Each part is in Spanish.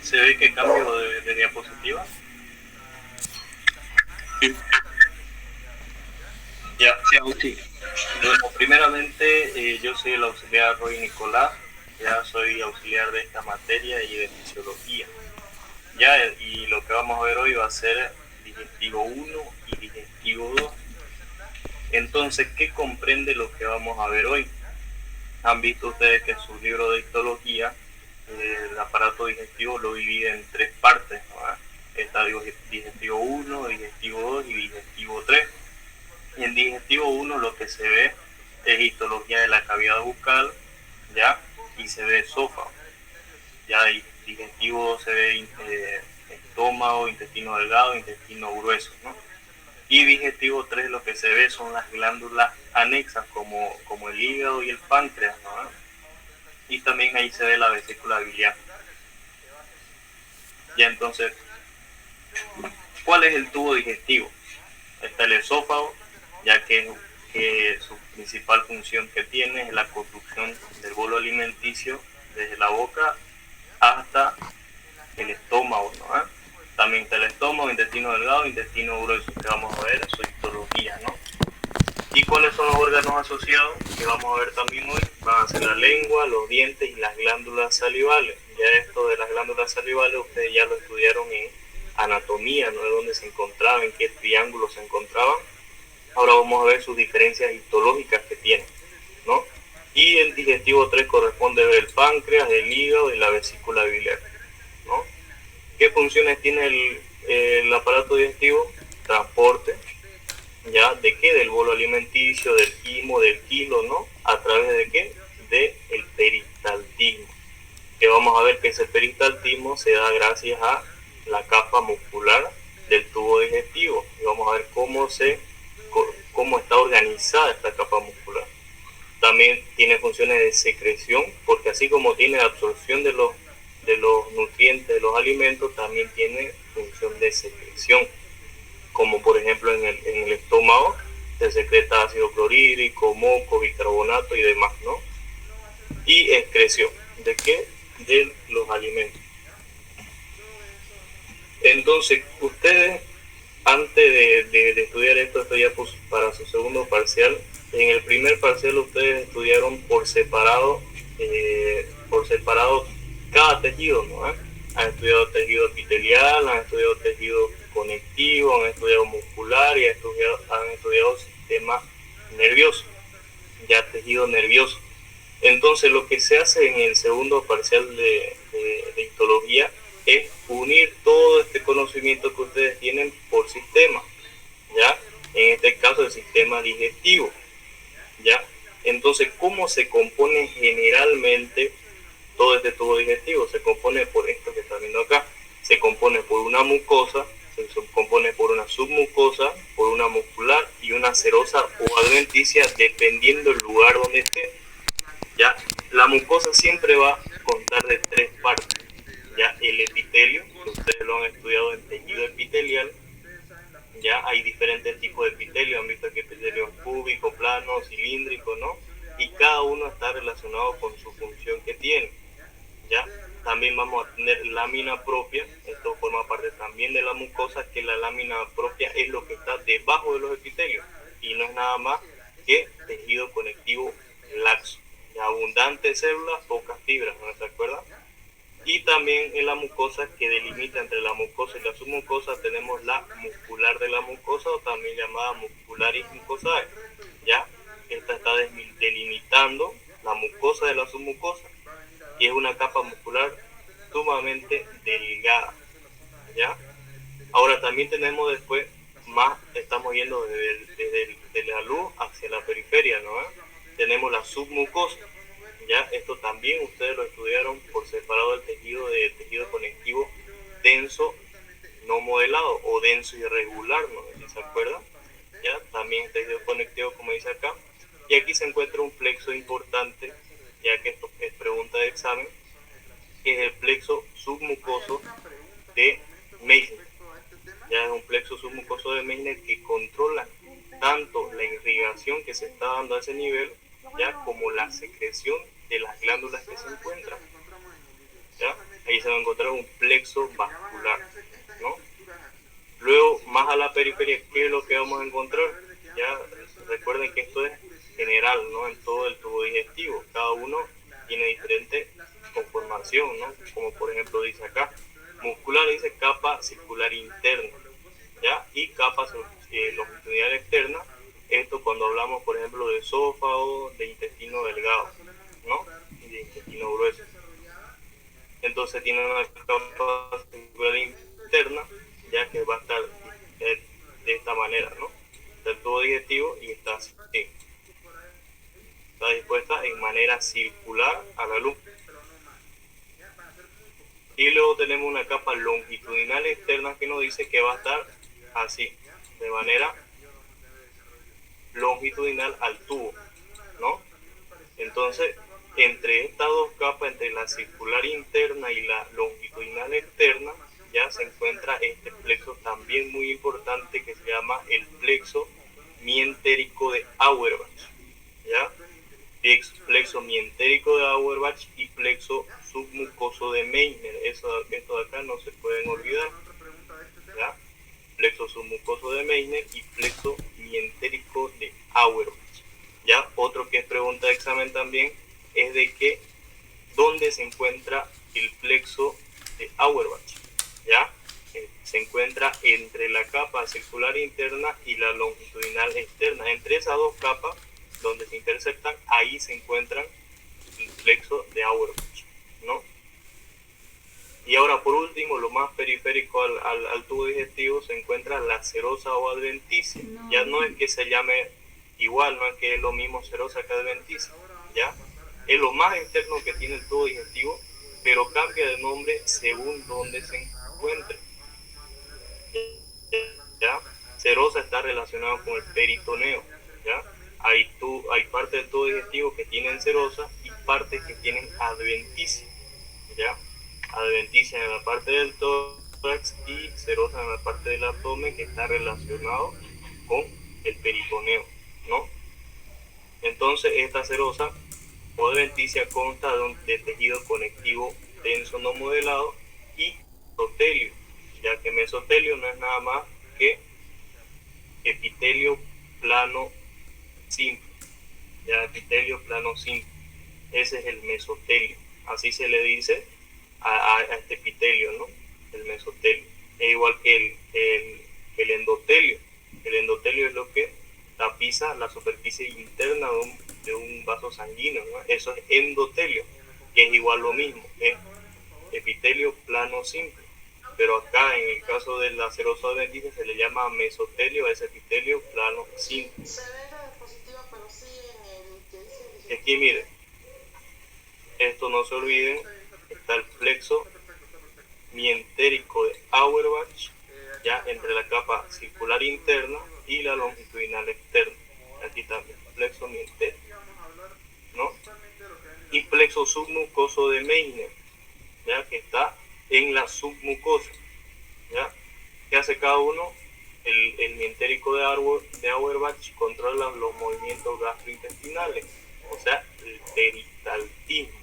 ¿Se ve que cambio de diapositiva? Sí. Ya. Sí, sí. Bueno, primeramente yo soy el auxiliar Roy Nicolás, ya soy auxiliar de esta materia y de fisiología. Ya, y lo que vamos a ver hoy va a ser digestivo 1 y digestivo 2. Entonces, ¿qué comprende lo que vamos a ver hoy? Han visto ustedes que en su libro de histología el aparato digestivo lo divide en tres partes, ¿no? Está digestivo 1, digestivo 2 y digestivo 3. Y en digestivo 1 lo que se ve es histología de la cavidad bucal, ¿ya? Y se ve esófago. Ya digestivo 2 se ve estómago, intestino delgado, intestino grueso, ¿no? Y digestivo 3 lo que se ve son las glándulas anexas como el hígado y el páncreas, ¿no? Y también ahí se ve la vesícula biliar. Ya entonces, ¿cuál es el tubo digestivo? Está el esófago, ya que su principal función que tiene es la conducción del bolo alimenticio desde la boca hasta el estómago, ¿no? También está el estómago, intestino delgado, intestino grueso, que vamos a ver en su histología, ¿no? ¿Y cuáles son los órganos asociados? Que vamos a ver también hoy. Van a ser la lengua, los dientes y las glándulas salivales. Ya esto de las glándulas salivales ustedes ya lo estudiaron en anatomía, ¿no? De dónde se encontraban, en qué triángulo se encontraban. Ahora vamos a ver sus diferencias histológicas que tienen, ¿no? Y el digestivo 3 corresponde a ver el páncreas, el hígado y la vesícula biliar, ¿no? ¿Qué funciones tiene el aparato digestivo? Transporte, ¿ya? ¿De qué? Del bolo alimenticio, del quimo, del kilo, ¿no? ¿A través de qué? Del peristaltismo. Que vamos a ver que ese peristaltismo se da gracias a la capa muscular del tubo digestivo. Y vamos a ver cómo está organizada esta capa muscular. También tiene funciones de secreción, porque así como tiene absorción de los nutrientes de los alimentos, también tiene función de secreción, como por ejemplo en el estómago se secreta ácido clorhídrico, moco, bicarbonato y demás, ¿no? Y excreción, ¿de qué? De los alimentos. Entonces, ustedes, antes de estudiar esto ya pues, para su segundo parcial, en el primer parcial ustedes estudiaron por separado cada tejido, ¿no? Han estudiado tejido epitelial, han estudiado tejido conectivo, han estudiado muscular y han estudiado sistema nervioso, ya tejido nervioso. Entonces lo que se hace en el segundo parcial de histología es unir todo este conocimiento que ustedes tienen por sistema, ¿ya? En este caso el sistema digestivo, ¿ya? Entonces, ¿cómo se compone generalmente todo este tubo digestivo? Se compone por esto que están viendo acá. Se compone por una mucosa, se compone por una submucosa, por una muscular y una serosa o adventicia, dependiendo del lugar donde esté. ¿Ya? La mucosa siempre va a constar de tres partes. ¿Ya? El epitelio, que ustedes lo han estudiado en tejido epitelial. Ya hay diferentes tipos de epitelio, han visto que epitelio es cúbico, plano, cilíndrico, ¿no? Y cada uno está relacionado con su función que tiene, ¿ya? También vamos a tener lámina propia, esto forma parte también de la mucosa, que la lámina propia es lo que está debajo de los epitelios y no es nada más que tejido conectivo laxo, de abundantes células, pocas fibras, ¿no se acuerdan? Y también en la mucosa que delimita entre la mucosa y la submucosa tenemos la muscular de la mucosa, o también llamada muscularis mucosae, ¿ya? Esta está delimitando la mucosa de la submucosa y es una capa muscular sumamente delgada, ¿ya? Ahora también tenemos después estamos yendo desde la luz hacia la periferia, ¿no? Tenemos la submucosa. Ya, esto también ustedes lo estudiaron por separado del tejido conectivo denso no modelado o denso irregular, ¿no? ¿Se acuerdan? Ya, también tejido conectivo como dice acá. Y aquí se encuentra un plexo importante, ya que esto es pregunta de examen, que es el plexo submucoso de Meissner. Ya es un plexo submucoso de Meissner que controla tanto la irrigación que se está dando a ese nivel, ya como la secreción de las glándulas que se encuentran. se va a encontrar un plexo vascular, ¿no? Luego, más a la periferia, ¿qué es lo que vamos a encontrar? Ya recuerden que esto es general, ¿no? En todo el tubo digestivo. Cada uno tiene diferente conformación, ¿no? Como por ejemplo dice acá, muscular dice capa circular interna, ¿ya? Y capa longitudinal externa. Esto cuando hablamos, por ejemplo, de esófago, de intestino delgado, ¿no? Y de intestino grueso. Entonces tiene una capa circular interna, ya que va a estar de esta manera, ¿no? Está el tubo digestivo y está así. Está dispuesta en manera circular a la luz. Y luego tenemos una capa longitudinal externa que nos dice que va a estar así, de manera longitudinal al tubo, ¿no? Entonces, entre estas dos capas, entre la circular interna y la longitudinal externa, ya se encuentra este plexo también muy importante que se llama el plexo mientérico de Auerbach, ¿ya? Plexo mientérico de Auerbach y plexo submucoso de Meissner. Esto de acá no se pueden olvidar, ¿ya? Plexo submucoso de Meissner y plexo mientérico de Auerbach. Ya, otro que es pregunta de examen también es de que dónde se encuentra el plexo de Auerbach. Ya, se encuentra entre la capa circular interna y la longitudinal externa. Entre esas dos capas donde se interceptan, ahí se encuentran el plexo de Auerbach, ¿no? Y ahora por último, lo más periférico al tubo digestivo se encuentra la serosa o adventicia. Ya no es que se llame igual, no es que es lo mismo serosa que adventicia, ¿ya? Es lo más interno que tiene el tubo digestivo, pero cambia de nombre según donde se encuentre, ¿ya? Serosa está relacionado con el peritoneo, ¿ya? Hay partes del tubo digestivo que tienen serosa y partes que tienen adventicia, ¿ya? Adventicia en la parte del tórax y serosa en la parte del abdomen, que está relacionado con el peritoneo, ¿no? Entonces esta serosa o adventicia consta de tejido conectivo denso no modelado y mesotelio, ya que mesotelio no es nada más que epitelio plano simple, ya epitelio plano simple, ese es el mesotelio, así se le dice a este epitelio, ¿no? El mesotelio. Es igual que el endotelio. El endotelio es lo que tapiza la superficie interna de un vaso sanguíneo, ¿no? Eso es endotelio, que es igual lo mismo, es epitelio plano simple. Pero acá en el caso de la serosa adventicia se le llama mesotelio a ese epitelio plano simple. Aquí miren, esto no se olviden, está el plexo mientérico de Auerbach, ya entre la capa circular interna y la longitudinal externa. Aquí también, plexo mientérico, ¿no? Y plexo submucoso de Meissner, ya que está en la submucosa, ¿ya? ¿Qué hace cada uno? El mientérico de Auerbach controla los movimientos gastrointestinales, o sea, el peristaltismo.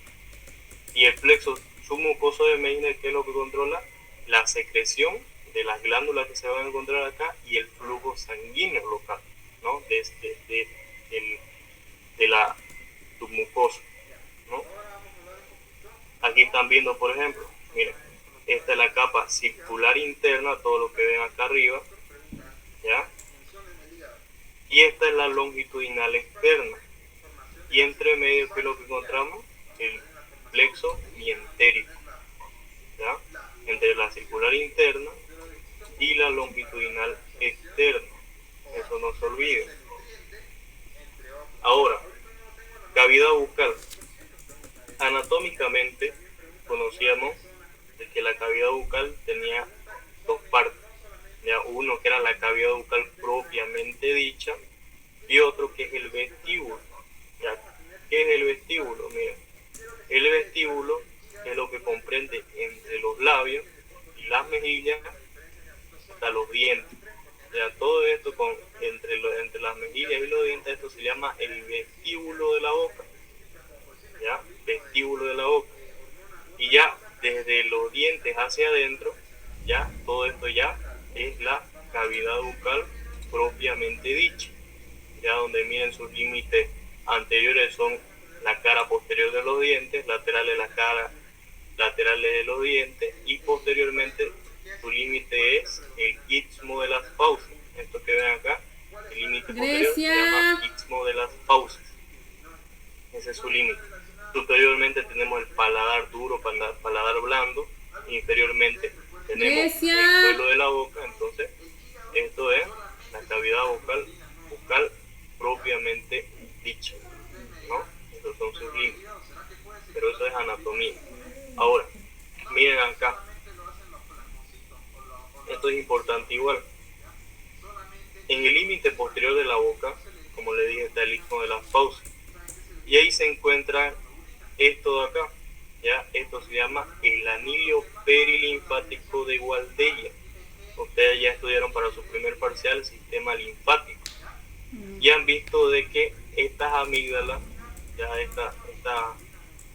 Y el plexo submucoso de Meissner, ¿qué es lo que controla? La secreción de las glándulas que se van a encontrar acá y el flujo sanguíneo local, ¿no? De la submucosa, ¿no? Aquí están viendo, por ejemplo, miren, esta es la capa circular interna, todo lo que ven acá arriba, ¿ya? Y esta es la longitudinal externa. Y entre medio, ¿qué es lo que encontramos? El plexo mientérico, ¿ya? Entre la circular interna y la longitudinal externa. Eso no se olvide. Ahora, cavidad bucal. Anatómicamente conocíamos de que la cavidad bucal tenía dos partes, ¿ya? Uno que era la cavidad bucal propiamente dicha y otro que es el vestíbulo, ¿ya? ¿Qué es el vestíbulo? Miren, el vestíbulo es lo que comprende entre los labios y las mejillas hasta los dientes, ¿ya? Todo esto entre las mejillas y los dientes, esto se llama el vestíbulo de la boca, ¿ya? Vestíbulo de la boca. Y ya desde de los dientes hacia adentro, ya todo esto ya es la cavidad bucal propiamente dicha, ya donde miren sus límites anteriores son la cara posterior de los dientes, laterales de la cara, laterales de los dientes, y posteriormente su límite es el istmo de las fauces. Esto que ven acá, el límite posterior se llama istmo de las fauces. Ese es su límite. Superiormente tenemos el paladar duro, paladar blando. Inferiormente tenemos el suelo de la boca. Entonces, esto es la cavidad bucal propiamente dicha, ¿no? Estos son sus límites. Pero eso es anatomía. Ahora, miren acá. Esto es importante igual. En el límite posterior de la boca, como le dije, está el istmo de las fauces. Y ahí se encuentra esto de acá, ¿ya? Esto se llama el anillo perilinfático de Waldeyer. Ustedes ya estudiaron para su primer parcial el sistema linfático. Y han visto de que estas amígdalas, ya estas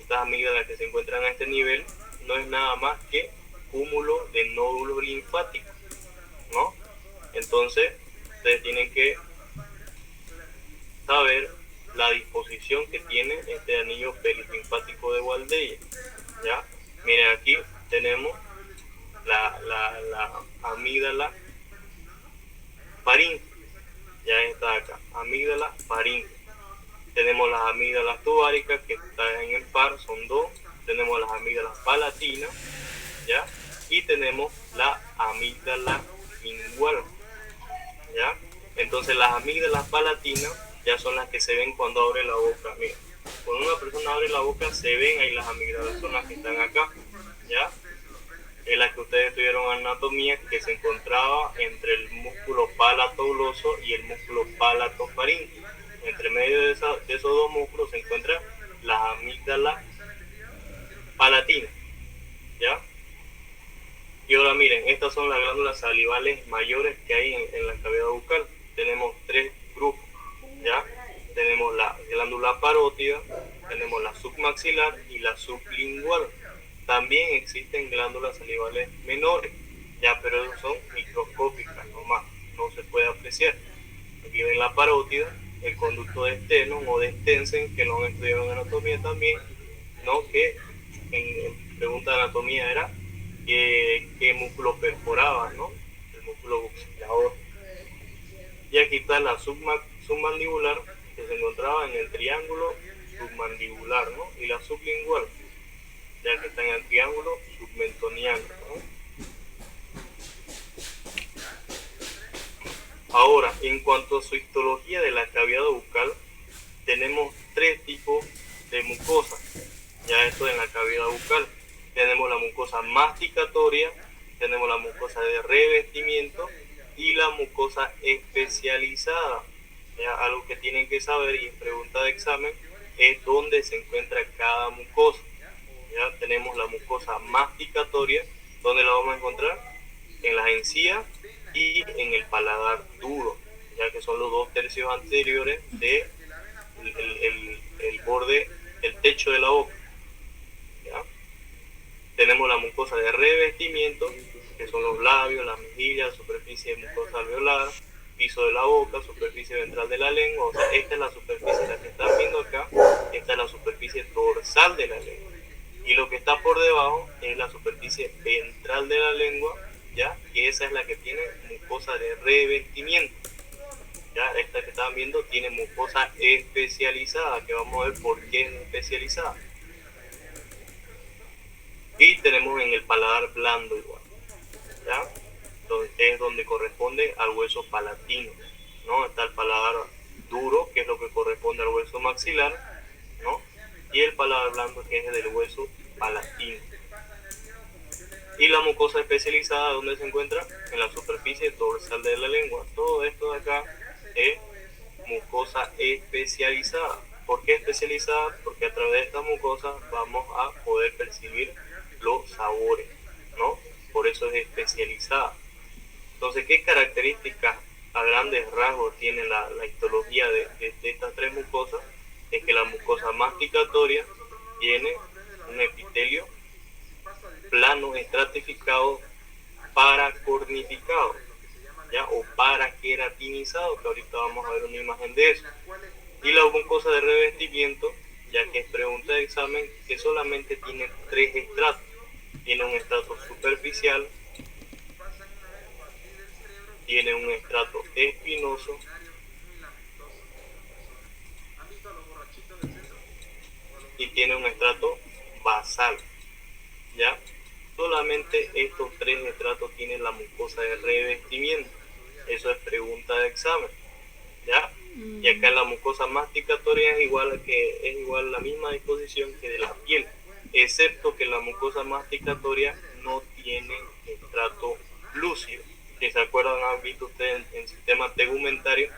amígdalas que se encuentran a este nivel, no es nada más que cúmulo de nódulos linfáticos, ¿no? Entonces, ustedes tienen que saber la disposición que tiene este anillo perilinfático de Waldeyer, ¿ya? Miren, aquí tenemos la amígdala faríngea, ya está acá, amígdala faríngea. Tenemos las amígdalas tubáricas que están en el par, son dos. Tenemos las amígdalas palatinas, ¿ya? Y tenemos la amígdala lingual, ¿ya? Entonces las amígdalas palatinas ya son las que se ven cuando abre la boca. Miren, cuando una persona abre la boca se ven ahí las amígdalas, son las que están acá, ¿ya? Es la que ustedes tuvieron anatomía, que se encontraba entre el músculo palato-gloso y el músculo palato-faríngeo. Entre medio de esos dos músculos se encuentra la amígdala palatina, ¿ya? Y ahora miren, estas son las glándulas salivales mayores que hay en la cavidad bucal. Tenemos tres grupos, ¿ya? Tenemos la glándula parótida, tenemos la submaxilar y la sublingual. También existen glándulas salivales menores, ya, pero son microscópicas nomás, no se puede apreciar. Aquí ven la parótida, el conducto de Stenson o de Stensen, que lo han estudiado en anatomía también, ¿no? Que en pregunta de anatomía era qué músculo perforaba, ¿no? El músculo bucceador. Y aquí está la submandibular, que se encontraba en el triángulo submandibular, ¿no? Y la sublingual, ya que está en el triángulo submentoniano, ¿no? Ahora, en cuanto a su histología de la cavidad bucal, tenemos tres tipos de mucosa. Ya esto en la cavidad bucal. Tenemos la mucosa masticatoria, tenemos la mucosa de revestimiento y la mucosa especializada. Ya, algo que tienen que saber, y en pregunta de examen, es dónde se encuentra cada mucosa. Ya tenemos la mucosa masticatoria, ¿dónde la vamos a encontrar? En las encías y en el paladar duro, ya que son los 2/3 anteriores de el borde, el techo de la boca, ¿ya? Tenemos la mucosa de revestimiento, que son los labios, las mejillas, la superficie de mucosa alveolar, piso de la boca, superficie ventral de la lengua. O sea, esta es la superficie, la que están viendo acá, esta es la superficie dorsal de la lengua. Y lo que está por debajo es la superficie ventral de la lengua, ¿ya? Y esa es la que tiene mucosa de revestimiento. Ya, esta que están viendo tiene mucosa especializada, que vamos a ver por qué es especializada. Y tenemos en el paladar blando igual, ¿ya? Es donde corresponde al hueso palatino, ¿no? Está el paladar duro, que es lo que corresponde al hueso maxilar, ¿no? Y el paladar blando, que es el del hueso palatino. Y la mucosa especializada, ¿dónde se encuentra? En la superficie dorsal de la lengua. Todo esto de acá es mucosa especializada. ¿Por qué especializada? Porque a través de esta mucosa vamos a poder percibir los sabores, ¿no? Por eso es especializada. Entonces, ¿qué características a grandes rasgos tiene la histología de estas tres mucosas? Es que la mucosa masticatoria tiene un epitelio plano estratificado paracornificado, ¿ya? O paraqueratinizado, que ahorita vamos a ver una imagen de eso. Y la mucosa de revestimiento, ya que es pregunta de examen, que solamente tiene 3 estratos. Tiene un estrato superficial, tiene un estrato espinoso y tiene un estrato basal, ¿ya? Solamente estos 3 estratos tienen la mucosa de revestimiento. Eso es pregunta de examen, ¿ya? Y acá la mucosa masticatoria es igual la misma disposición que de la piel, excepto que la mucosa masticatoria no tiene estrato lúcido. Si se acuerdan, han visto ustedes en sistema tegumentario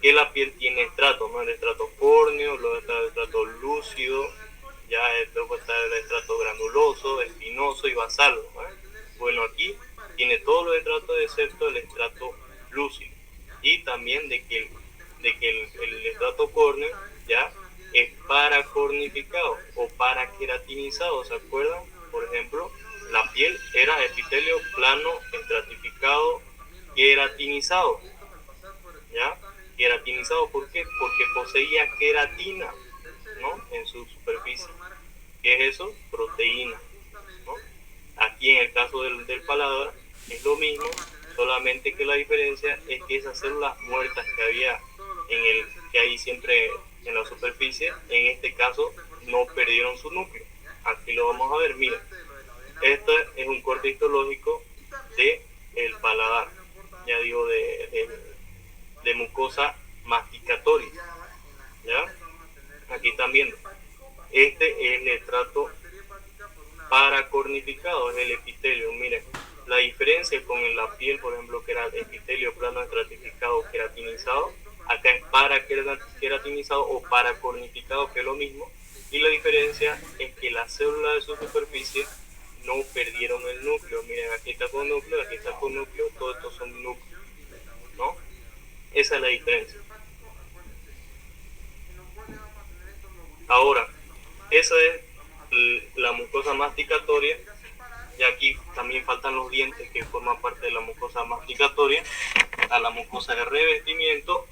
que la piel tiene estratos, ¿no? El estrato córneo, luego está el estrato lúcido, ya luego está el estrato granuloso, espinoso y basal, ¿no? Bueno, aquí tiene todos los estratos excepto el estrato lúcido. Y también de que el estrato córneo ya es paracornificado o paraqueratinizado, ¿se acuerdan? Por ejemplo, la piel era epitelio plano estratificado queratinizado, ¿ya? Queratinizado, ¿por qué? Porque poseía queratina, ¿no? En su superficie. ¿Qué es eso? Proteína, ¿no? Aquí en el caso del paladar es lo mismo, solamente que la diferencia es que esas células muertas que hay siempre en la superficie, en este caso no perdieron su núcleo. Aquí lo vamos a ver, miren. Este es un corte histológico de el paladar, ya digo, de mucosa masticatoria, ¿ya? Aquí están viendo. Este es el estrato paracornificado, es el epitelio. Miren, la diferencia con la piel, por ejemplo, que era epitelio plano estratificado queratinizado, acá es paraqueratinizado o paracornificado, que es lo mismo, y la diferencia es que las células de su superficie no perdieron el núcleo. Miren, aquí está con núcleo, aquí está con núcleo, todos estos son núcleos, ¿no? Esa es la diferencia. Ahora, esa es la mucosa masticatoria, y aquí también faltan los dientes que forman parte de la mucosa masticatoria, a la mucosa de revestimiento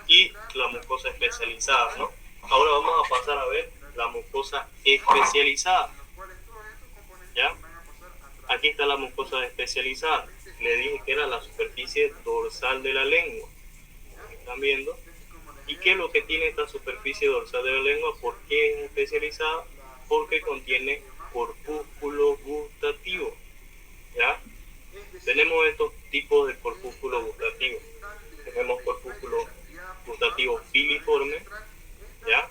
y la mucosa especializada, ¿no? Ahora vamos a pasar a ver la mucosa especializada, ¿ya? Aquí está la mucosa especializada. Le dije que era la superficie dorsal de la lengua. ¿Están viendo? ¿Y qué es lo que tiene esta superficie dorsal de la lengua? ¿Por qué es especializada? Porque contiene corpúsculo gustativo, ¿ya? Tenemos estos tipos de corpúsculo gustativo. Tenemos corpúsculo gustativo filiforme, ¿ya?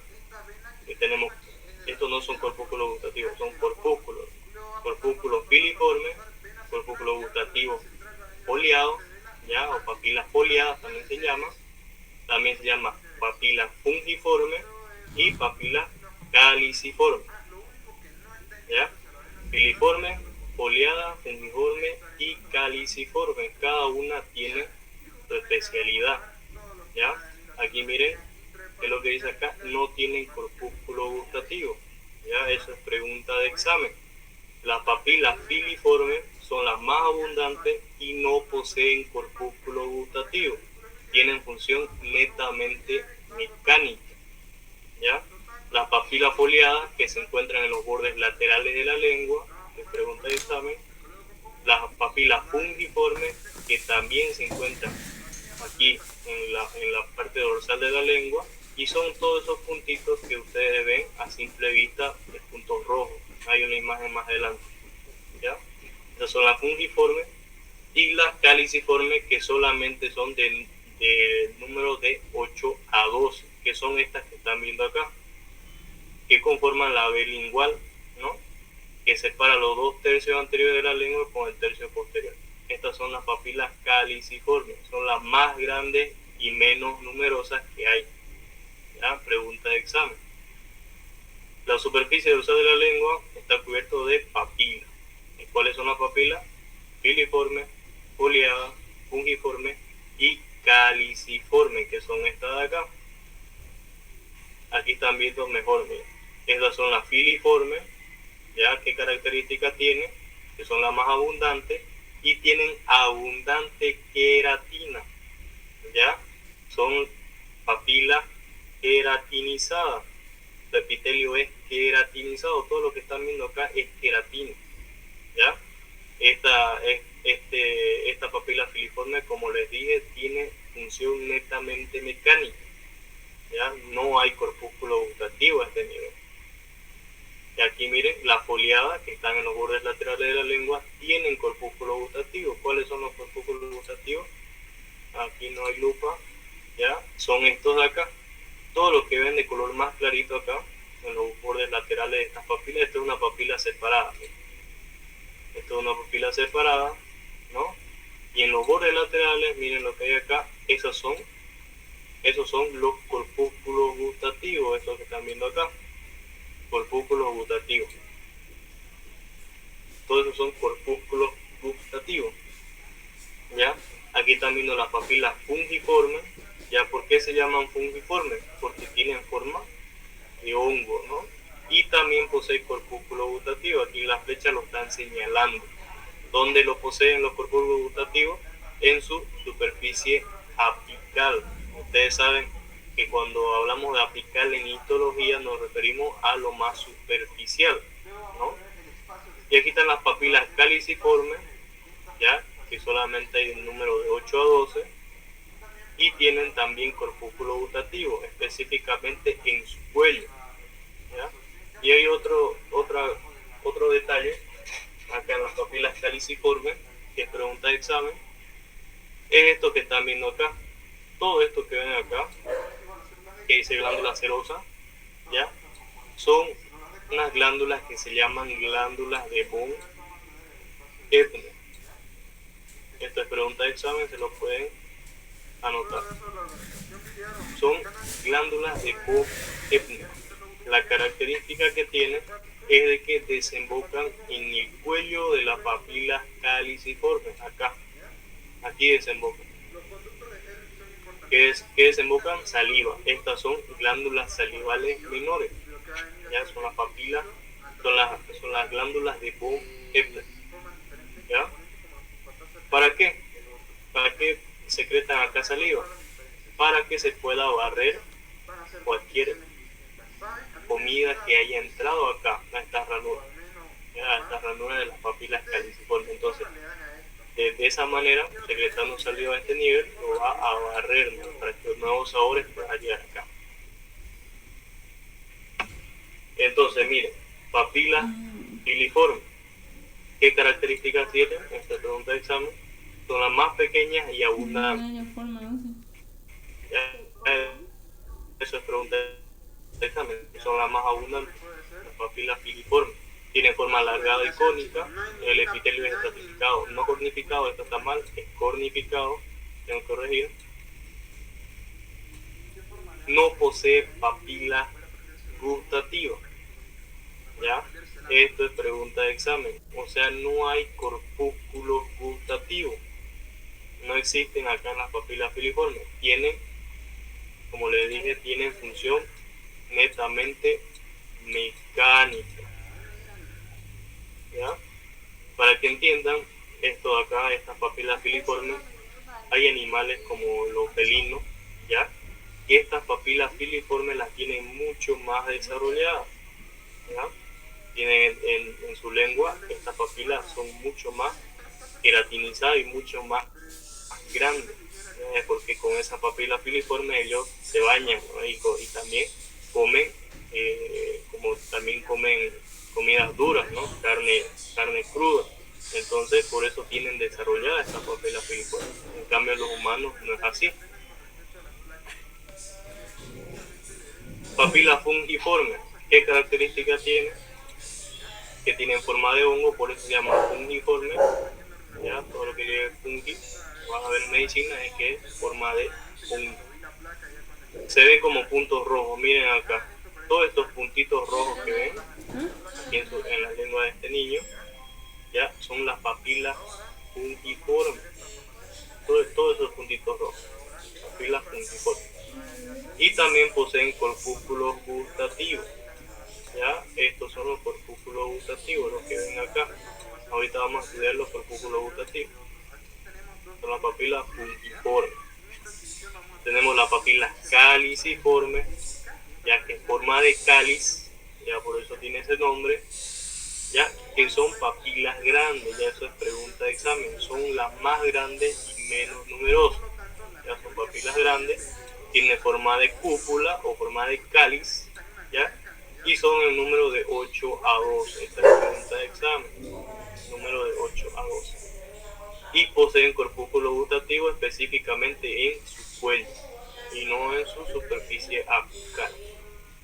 Y tenemos, estos no son corpúsculos gustativos, son corpúsculos. Corpúsculo filiforme, corpúsculo gustativo foliado, ¿ya? O papilas foliadas también se llama. También se llama papila fungiforme y papila caliciforme, ¿ya? Filiforme, foliada, fungiforme y caliciforme. Cada una tiene su especialidad, ¿ya? Aquí miren que lo que dice acá, no tienen corpúsculo gustativo, ¿ya? Eso es pregunta de examen. Las papilas filiformes son las más abundantes y no poseen corpúsculo gustativo. Tienen función netamente mecánica, ¿ya? Las papilas foliadas, que se encuentran en los bordes laterales de la lengua, que es pregunta de examen. Las papilas fungiformes, que también se encuentran aquí en la parte dorsal de la lengua, y son todos esos puntitos que ustedes ven a simple vista de puntos rojos. Hay una imagen más adelante, ¿ya? Estas son las fungiformes, y las caliciformes, que solamente son de número de 8 a 12, que son estas que están viendo acá, que conforman la B lingual, ¿no? Que separa los 2 tercios anteriores de la lengua con el tercio posterior. Estas son las papilas caliciformes, son las más grandes y menos numerosas que hay, ¿ya? Pregunta de examen. La superficie dorsal de la lengua está cubierta de papilas. ¿Y cuáles son las papilas? Filiforme, foliada, fungiforme y caliciforme, que son estas de acá. Aquí están viendo mejor, miren. Estas son las filiformes, ¿ya? ¿Qué características tiene? que son las más abundantes, y tienen abundante queratina, ¿ya? Son papilas queratinizadas. El epitelio es queratinizado, todo lo que están viendo acá es queratina, ¿ya? Esta papila filiforme, como les dije, tiene función netamente mecánica, ¿ya? No hay corpúsculo gustativo a este nivel. Y aquí miren, las foliadas que están en los bordes laterales de la lengua tienen corpúsculo gustativo. ¿Cuáles son los corpúsculos gustativos? Aquí no hay lupa, ¿ya? Son estos de acá. Todos los que ven de color más clarito acá, en los bordes laterales de estas papilas. Esto es una papila separada. Esto es una papila separada, ¿no? Y en los bordes laterales, miren lo que hay acá. Esos son los corpúsculos gustativos, estos que están viendo acá. Corpúsculos gustativos. Todos esos son corpúsculos gustativos, ¿ya? Aquí están viendo las papilas fungiformes. ¿Ya? ¿Por qué se llaman fungiformes? Porque tienen forma de hongo, ¿no? Y también posee corpúsculo gustativo. Aquí las flechas lo están señalando. ¿Dónde lo poseen los corpúsculos gustativos? En su superficie apical. Ustedes saben que cuando hablamos de apical en histología nos referimos a lo más superficial, ¿no? Y aquí están las papilas caliciformes, ¿ya? Que solamente hay un número de 8 a 12, y tienen también corpúsculo gustativo, específicamente en su cuello, ¿ya? Y hay otro detalle acá en las papilas caliciformes, que es pregunta de examen, es esto que están viendo acá. Todo esto que ven acá, que dice glándula serosa, ¿ya? Son unas glándulas que se llaman glándulas de von Ebner. Esto es pregunta de examen, se lo pueden anotar. Son glándulas de von Ebner. La característica que tienen es de que desembocan en el cuello de las papilas caliciformes, acá. Aquí desembocan. ¿Qué desembocan? Saliva. Estas son glándulas salivales menores. ¿Ya? Son las papilas, son las glándulas de von Ebner. ¿Ya? ¿Para qué? ¿Para qué secretan acá saliva? Para que se pueda barrer cualquier comida que haya entrado acá a estas ranuras, a estas ranuras de las papilas caliciformes. Entonces, de esa manera, secretando saliva a este nivel, lo va a barrer, ¿no? Para que los nuevos sabores puedan llegar acá. Entonces, miren, papilas filiformes. ¿Qué características tienen? Esta pregunta de examen. Son las más pequeñas y abundantes. Eso es pregunta de examen. Son las más abundantes. Las papilas filiformes. Tienen forma alargada y cónica. El epitelio es estratificado, no cornificado. Esto está mal, es cornificado. Tengo que corregir. No posee papilas gustativas. ¿Ya? Esto es pregunta de examen. O sea, no hay corpúsculos gustativos. No existen acá en las papilas filiformes. Tienen, como les dije, tienen función netamente mecánica. ¿Ya? Para que entiendan esto de acá, estas papilas filiformes, hay animales como los felinos, ¿ya? Y estas papilas filiformes las tienen mucho más desarrolladas, ¿ya? Tienen en su lengua, estas papilas son mucho más queratinizadas y mucho más grandes, porque con esas papilas filiformes ellos se bañan, ¿no? y también comen, como también comen comidas duras, ¿no? carne cruda. Entonces por eso tienen desarrollada esta papila filiforme. En cambio los humanos no es así. Papila fungiforme. ¿Qué características tiene? Que tienen forma de hongo, por eso se llama fungiforme. Ya, todo lo que lleve fungi, van a ver en medicina, es que es forma de fungi. Se ve como puntos rojos, miren acá. Todos estos puntitos rojos que ven aquí en la lengua de este niño, ya son las papilas fungiformes. Todos esos puntitos rojos, papilas fungiformes. Y también poseen corpúsculos gustativos. Ya, estos son los corpúsculos gustativos, los que ven acá. Ahorita vamos a estudiar los corpúsculos gustativos. Son las papilas pungiformes. Tenemos las papilas caliciformes, ya que en forma de cáliz, ya por eso tiene ese nombre, ya que son papilas grandes, ya eso es pregunta de examen, son las más grandes y menos numerosas. Ya son papilas grandes, tienen forma de cúpula o forma de cáliz, ya, y son el número de 8 a 12. Esta es la pregunta de examen, número de 8 a 12. Y poseen corpúsculo gustativo específicamente en su cuello y no en su superficie apical,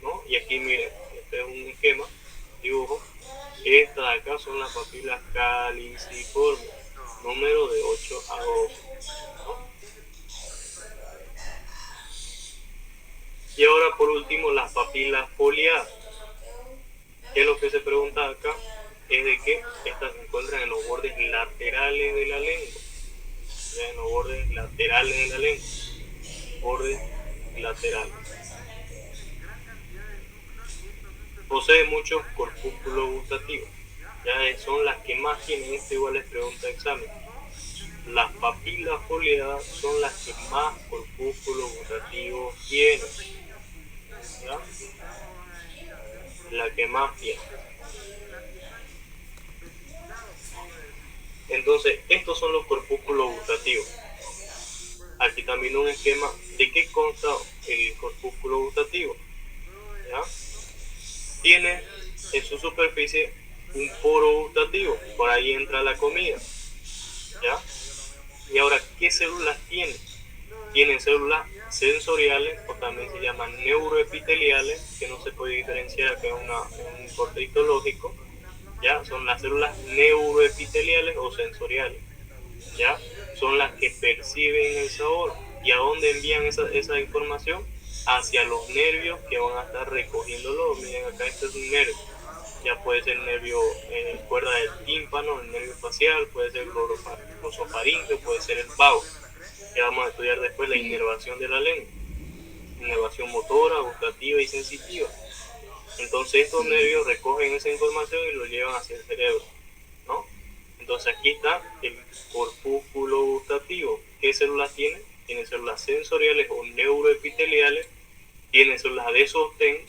¿no? Y aquí miren, este es un esquema, dibujo. Estas de acá son las papilas caliciformes, número de 8 a 12, ¿no? Y ahora por último las papilas foliadas. ¿Qué es lo que se pregunta acá? Es de que estas se encuentran en los bordes laterales de la lengua. Ya en los bordes laterales de la lengua. Bordes laterales. Posee muchos corpúsculos gustativos. Ya son las que más tienen. Esto igual es pregunta de examen. Las papilas foliadas son las que más corpúsculos gustativos tienen. ¿Ya? La que más tiene. Entonces, estos son los corpúsculos gustativos. Aquí también un esquema de qué consta el corpúsculo gustativo. ¿Ya? Tiene en su superficie un poro gustativo, por ahí entra la comida. ¿Ya? Y ahora, ¿qué células tiene? Tienen células sensoriales o también se llaman neuroepiteliales, que no se puede diferenciar acá en un corte histológico. ¿Ya? Son las células neuroepiteliales o sensoriales. ¿Ya? Son las que perciben el sabor. ¿Y a dónde envían esa información? Hacia los nervios que van a estar recogiéndolo. Miren, acá este es un nervio. Ya puede ser el nervio cuerda del tímpano, el nervio facial, puede ser el glosofaringeo, puede ser el vago. Ya vamos a estudiar después la inervación de la lengua. Inervación motora, gustativa y sensitiva. Entonces estos nervios recogen esa información y lo llevan hacia el cerebro, ¿no? Entonces aquí está el corpúsculo gustativo. ¿Qué células tiene? Tiene células sensoriales o neuroepiteliales, tiene células de sostén,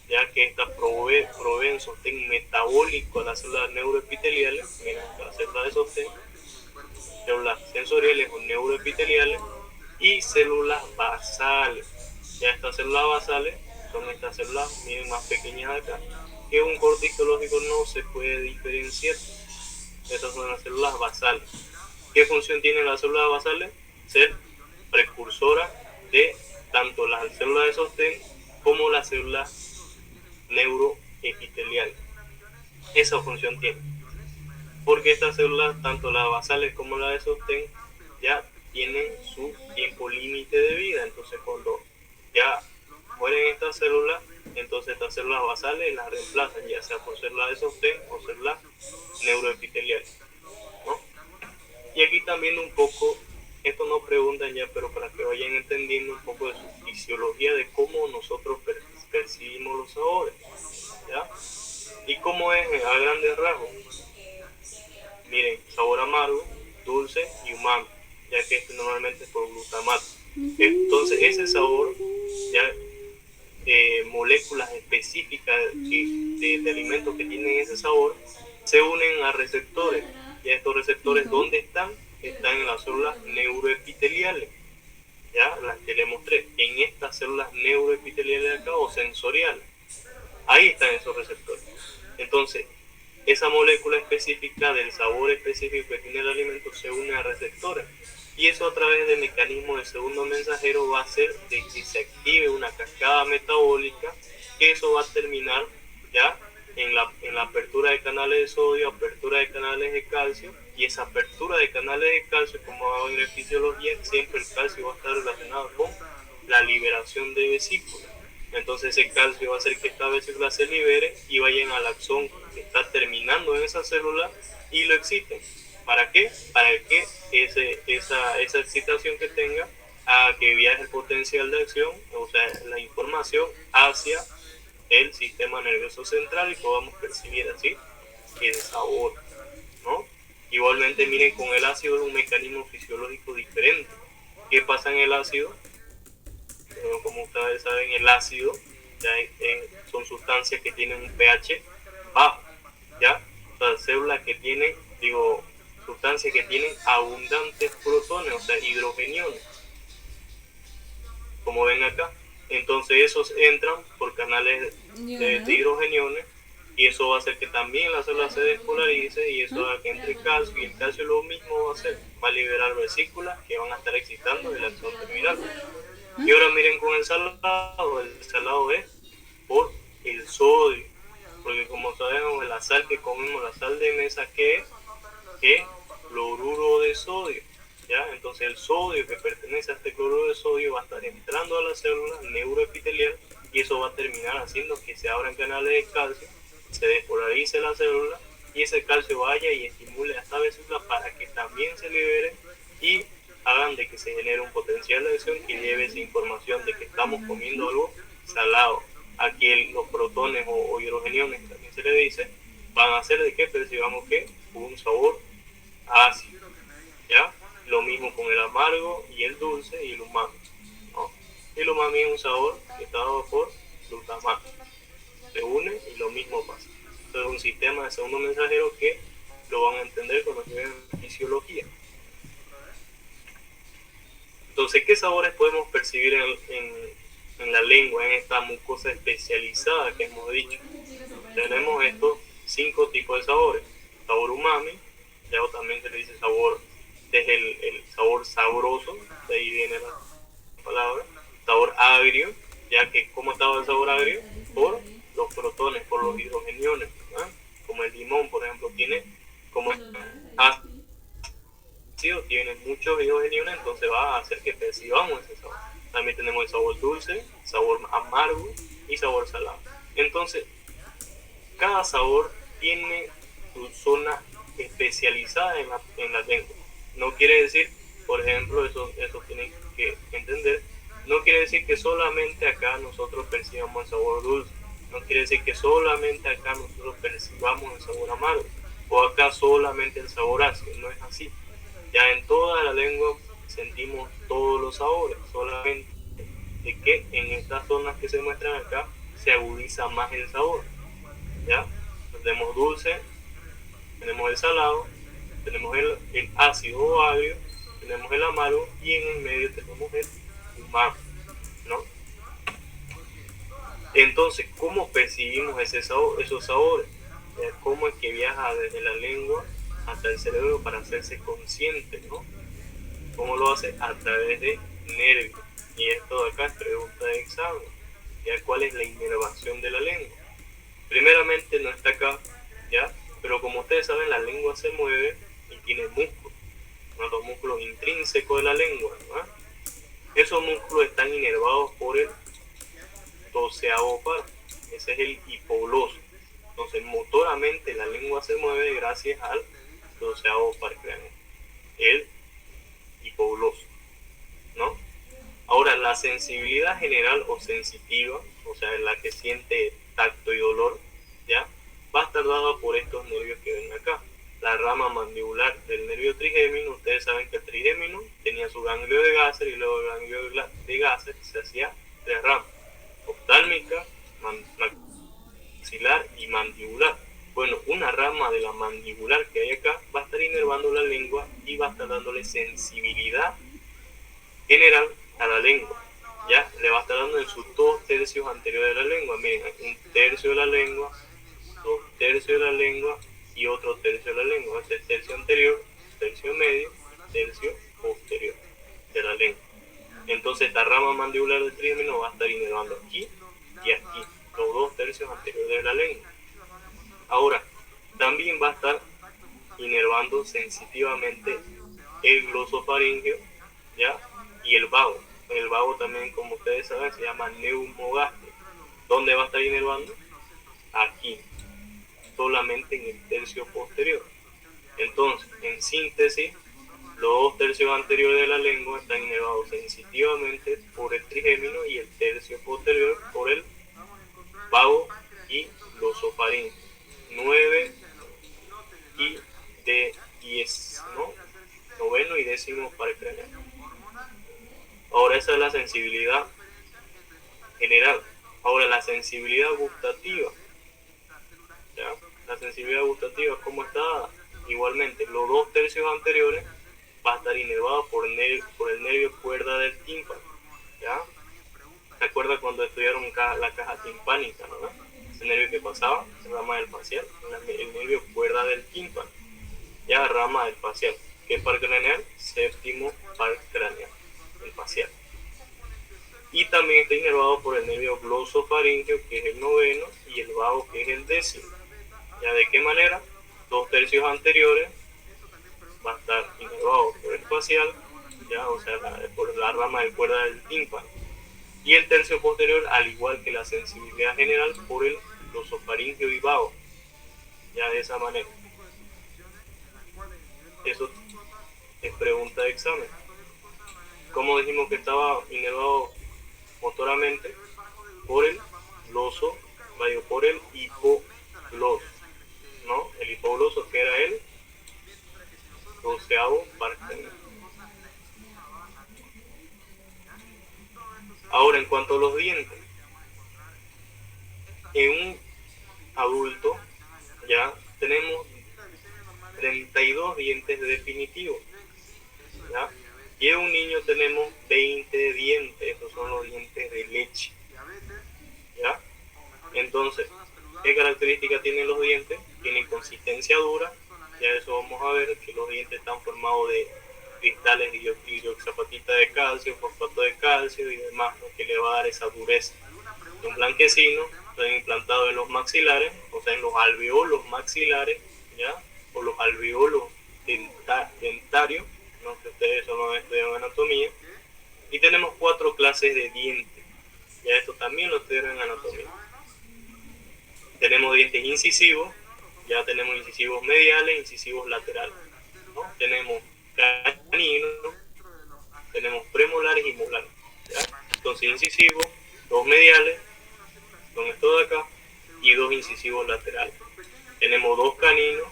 ya que estas proveen sostén metabólico a las células neuroepiteliales. Miren, la célula de sostén, células sensoriales o neuroepiteliales y células basales. Ya estas células basales son estas células, miren, más pequeñas acá, que un corte histológico no se puede diferenciar. Estas son las células basales. ¿Qué función tienen las células basales? Ser precursora de tanto las células de sostén como las células neuroepiteliales. Esa función tiene. Porque estas células, tanto las basales como las de sostén, ya tienen su tiempo límite de vida. Entonces cuando ya mueren estas células, entonces estas células basales las reemplazan, ya sea por células de sostén o células neuroepiteliales, ¿no? Y aquí también un poco, esto no preguntan ya, pero para que vayan entendiendo un poco de su fisiología, de cómo nosotros percibimos los sabores, ¿ya? Y cómo es a grandes rasgos. Miren, sabor amargo, dulce y umami, ya que normalmente es por glutamato. Entonces ese sabor, ya moléculas específicas de alimentos que tienen ese sabor se unen a receptores. Y estos receptores, ¿dónde están? Están en las células neuroepiteliales, ya las que les mostré, en estas células neuroepiteliales de acá o sensoriales. Ahí están esos receptores. Entonces, esa molécula específica del sabor específico que tiene el alimento se une a receptores. Y eso a través de mecanismos de segundo mensajero va a hacer de que se active una cascada metabólica, que eso va a terminar ya en la apertura de canales de sodio, apertura de canales de calcio, y esa apertura de canales de calcio, como hago en la fisiología, siempre el calcio va a estar relacionado con la liberación de vesículas. Entonces ese calcio va a hacer que esta vesícula se libere y vayan al axón que está terminando en esa célula y lo exciten. ¿Para qué? Para que esa excitación que tenga haga que viaje el potencial de acción, o sea, la información hacia el sistema nervioso central y podamos percibir así el sabor. Igualmente, miren, con el ácido es un mecanismo fisiológico diferente. ¿Qué pasa en el ácido? Bueno, como ustedes saben, el ácido ya son sustancias que tienen un pH bajo, ¿ya? O sea, células que tienen, sustancias que tienen abundantes protones, o sea, hidrogeniones, como ven acá. Entonces esos entran por canales de hidrogeniones, y eso va a hacer que también la célula se despolarice, y eso va a que entre calcio, y el calcio lo mismo va a hacer, va a liberar vesículas que van a estar excitando el axón terminal. Y ahora miren con el salado es por el sodio, porque como sabemos, la sal que comemos, la sal de mesa, ¿qué es? Es cloruro de sodio, ¿ya? Entonces el sodio que pertenece a este cloruro de sodio va a estar entrando a la célula neuroepitelial, y eso va a terminar haciendo que se abran canales de calcio, se despolarice la célula, y ese calcio vaya y estimule a esta vesícula para que también se libere y hagan de que se genere un potencial de acción que lleve esa información de que estamos comiendo algo salado. Aquí los protones o hidrogeniones, también se le dice, van a hacer de que percibamos que un sabor ácido, ¿ya? Lo mismo con el amargo y el dulce y el umami, ¿no? El umami es un sabor que está dado por glutamato, se une y lo mismo pasa. Entonces es un sistema de segundo mensajero que lo van a entender cuando vean fisiología. Entonces, ¿qué sabores podemos percibir en la lengua, en esta mucosa especializada que hemos dicho? Tenemos estos 5 tipos de sabores. Sabor umami, ya también se le dice sabor, es el sabor sabroso, de ahí viene la palabra. Sabor agrio, ya que ¿cómo estaba el sabor agrio? Por los protones, por los hidrogeniones, ¿no? Como el limón, por ejemplo, tiene como tiene muchos hidrogeniones, entonces va a hacer que percibamos ese sabor. También tenemos el sabor dulce, sabor amargo y sabor salado. Entonces, cada sabor tiene su zona especializada en la lengua. No quiere decir, por ejemplo, eso tienen que entender, no quiere decir que solamente acá nosotros percibamos el sabor dulce, no quiere decir que solamente acá nosotros percibamos el sabor amargo, o acá solamente el sabor ácido, no es así. Ya en toda la lengua sentimos todos los sabores, solamente de que en estas zonas que se muestran acá se agudiza más el sabor, ¿ya? Tenemos dulce, tenemos el salado, tenemos el ácido o agrio, tenemos el amargo, y en el medio tenemos el umami, ¿no? Entonces, ¿cómo percibimos esos sabores? ¿Cómo es que viaja desde la lengua hasta el cerebro para hacerse consciente, ¿no? ¿Cómo lo hace? A través de nervios. Y esto de acá es pregunta de examen. ¿Ya? ¿Cuál es la inervación de la lengua? Primeramente no está acá, ¿ya? Pero como ustedes saben, la lengua se mueve y tiene músculos, ¿no? Los músculos intrínsecos de la lengua, ¿no? Esos músculos están inervados por el 12º par, ese es el hipogloso. Entonces, motoramente la lengua se mueve gracias al 12º par craneal, el hipogloso, ¿no? Ahora, la sensibilidad general o sensitiva, o sea, la que siente tacto y dolor, ¿ya? Va a estar dada por estos nervios que ven acá. La rama mandibular del nervio trigémino, ustedes saben que el trigémino tenía su ganglio de Gasser, y luego el ganglio de Gasser se hacía 3 ramas: oftálmica, maxilar y mandibular. Bueno, una rama de la mandibular que hay acá va a estar inervando la lengua y va a estar dándole sensibilidad general a la lengua, ya le va a estar dando en sus 2 tercios anteriores de la lengua. Miren, 1/3 de la lengua, 2/3 de la lengua y otro tercio de la lengua. Este es tercio anterior, tercio medio, tercio posterior de la lengua. Entonces esta rama mandibular del trigémino va a estar inervando aquí y aquí, los 2 tercios anteriores de la lengua. Ahora, también va a estar inervando sensitivamente el glosofaringeo, ¿ya? Y el vago. El vago también, como ustedes saben, se llama neumogastrio. ¿Dónde va a estar inervando? Aquí, solamente en el tercio posterior. Entonces, en síntesis, los 2 tercios anteriores de la lengua están inervados sensitivamente por el trigémino, y el tercio posterior por el vago y glosofaringeo. 9 y de 10 décimo par craneal. Ahora esa es la sensibilidad general. Ahora la sensibilidad gustativa, ¿ya? La sensibilidad gustativa, ¿cómo está? Igualmente, los 2/3 anteriores va a estar inervado por el nervio cuerda del tímpano, ¿ya? ¿Se acuerdan cuando estudiaron la caja timpánica, ¿no? Ese nervio que pasaba, rama del facial, el nervio cuerda del tímpano, ya, rama del facial. ¿Qué par craneal? Séptimo par craneal, el facial. Y también está inervado por el nervio glosofaríngeo, que es el noveno, y el vago, que es el décimo. ¿Ya de qué manera? 2/3 anteriores va a estar inervado por el facial, ya, o sea, por la rama de cuerda del tímpano. Y el tercio posterior, al igual que la sensibilidad general, por el glosofaríngeo y vago. Ya de esa manera. Eso es pregunta de examen. ¿Cómo dijimos que estaba inervado motoramente? Por el gloso, por el hipogloso, ¿no? El hipogloso, que era el 12º par craneal. Ahora, en cuanto a los dientes, en un adulto ya tenemos 32 dientes definitivos, ¿ya? Y en un niño tenemos 20 dientes, esos son los dientes de leche, ¿ya? Entonces, ¿qué características tienen los dientes? Tienen consistencia dura, ya eso vamos a ver, que los dientes están formados de cristales de hidroxiapatita de calcio, fosfato de calcio y demás, lo que le va a dar esa dureza. Un blanquecino están implantados en los maxilares, o sea, en los alveolos maxilares, ¿ya? O los alveolos dentarios, no sé, ustedes no han estudiado anatomía. Y tenemos 4 clases de dientes, ya esto también lo estudiaron en anatomía. Tenemos dientes incisivos, ya tenemos incisivos mediales, incisivos laterales, ¿no? Tenemos caninos, tenemos premolares y molares, ¿ya? Entonces incisivos, 2 mediales, son estos de acá, y 2 incisivos laterales. Tenemos 2 caninos,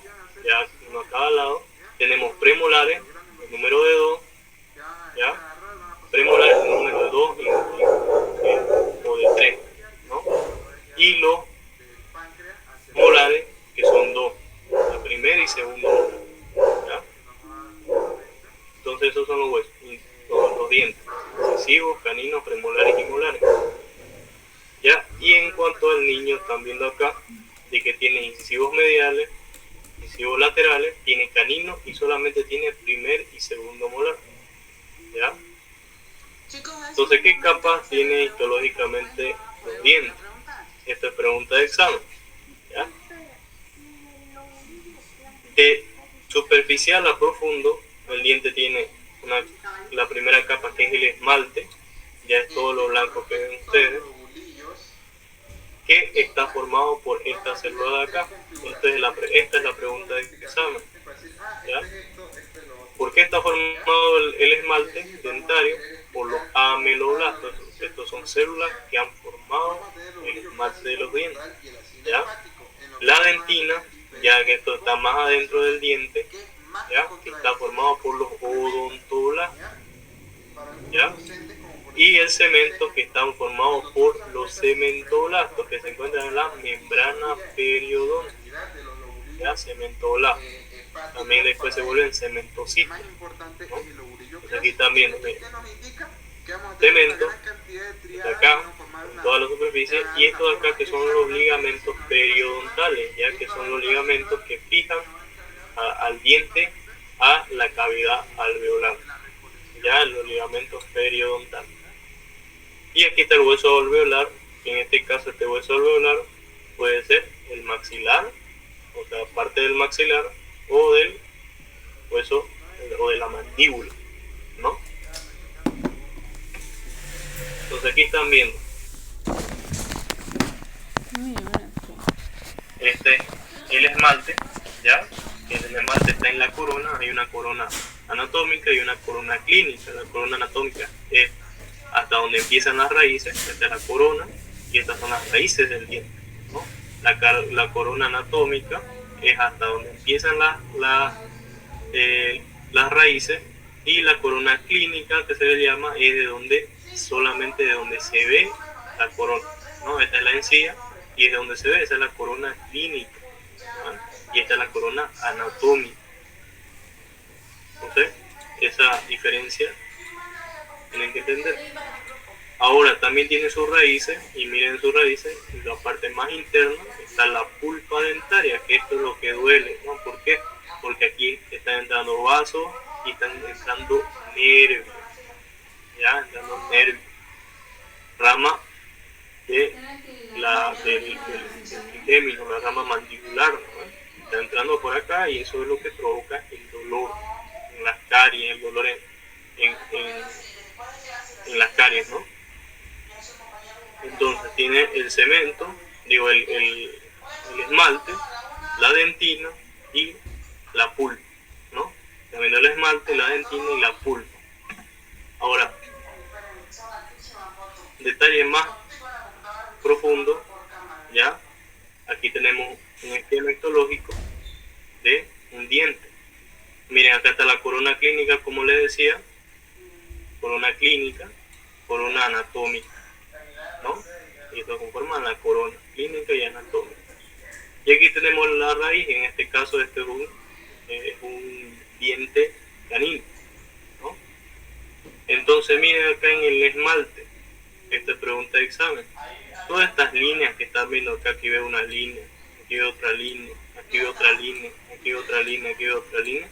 ya uno a cada lado. Tenemos premolares, el número de 2, ya, premolares el número de 2 o de 3, ¿no? Y los molares, que son 2, la primera y segunda molar, ¿ya? Entonces esos son los huesos, los dientes, incisivos, caninos, premolares y molares, ¿ya? Y en cuanto al niño, están viendo acá de que tiene incisivos mediales, incisivos laterales, tiene caninos y solamente tiene primer y segundo molar, ¿ya? Entonces, ¿qué capas tiene histológicamente los dientes? Esta es pregunta de examen, ¿ya? De superficial a profundo, el diente tiene la primera capa, que es el esmalte, ya es todo lo blanco que ven ustedes, que está formado por esta célula de acá. Esta es la pregunta de examen, ¿ya? ¿Por qué está formado el esmalte dentario? Por los ameloblastos. Estos son células que han formado el esmalte de los dientes, ¿ya? La dentina, ya que esto está más adentro del diente, ¿ya? Que está formado por los odontoblastos, ¿ya? Y el cemento, que están formados por los cementoblastos, que se encuentran en la membrana periodontal, ¿ya? Cementoblastos. También después se vuelven cementocitos, ¿no? Entonces aquí están viendo, cemento, de acá, en toda la superficie, y estos de acá, que son los ligamentos periodontales, ya que son los ligamentos que fijan al diente a la cavidad alveolar, ya los ligamentos periodontales. Y aquí está el hueso alveolar, que en este caso este hueso alveolar puede ser el maxilar, o sea, parte del maxilar, o del hueso, o de la mandíbula, ¿no? Entonces aquí están viendo el esmalte, ¿ya? Que el esmalte está en la corona. Hay una corona anatómica y una corona clínica. La corona anatómica es hasta donde empiezan las raíces, esta es la corona, y estas son las raíces del diente, ¿no? La corona anatómica es hasta donde empiezan las raíces, Y la corona clínica, que se le llama, es de donde, solamente de donde se ve la corona, ¿no? Esta es la encía y es de donde se ve, esa es la corona clínica, ¿no? Y esta es la corona anatómica. Entonces, esa diferencia tienen que entender. Ahora también tiene sus raíces, y miren sus raíces, en la parte más interna está la pulpa dentaria, que esto es lo que duele, ¿no? ¿Por qué? Porque aquí están entrando vasos y están entrando nervios, ya, entrando nervios, rama de del epidemio, la rama mandibular, ¿no? Está entrando por acá y eso es lo que provoca el dolor en las caries, el dolor en las caries, ¿no? Entonces tiene el cemento, digo, el esmalte, la dentina y la pulpa, ¿no? También el esmalte, la dentina y la pulpa. Ahora, detalle más profundo, ¿ya? Aquí tenemos un esquema histológico de un diente. Miren, acá está la corona clínica, como les decía, corona clínica, corona anatómica, ¿no? Y esto conforma la corona clínica y anatómica. Y aquí tenemos la raíz, en este caso este es un diente canino, ¿no? Entonces miren acá en el esmalte, esta pregunta de examen, todas estas líneas que están viendo acá, aquí veo una línea, aquí veo otra línea, aquí veo otra línea, aquí veo otra línea, aquí veo otra línea,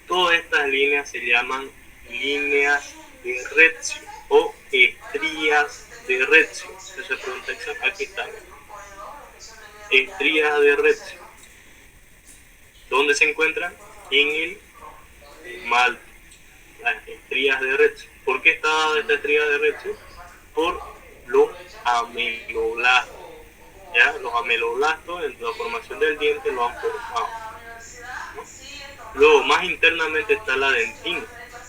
todas estas líneas se llaman líneas de Retzio o estrías de Retzio. Esa pregunta exacta, aquí está. Estrías de Retzio. ¿Dónde se encuentran? En el esmalte. Las estrías de Retzio. ¿Por qué está esta estría de Retzio? Por los ameloblastos. ¿Ya? Los ameloblastos en la formación del diente lo han formado, ¿no? Luego, más internamente está la dentina,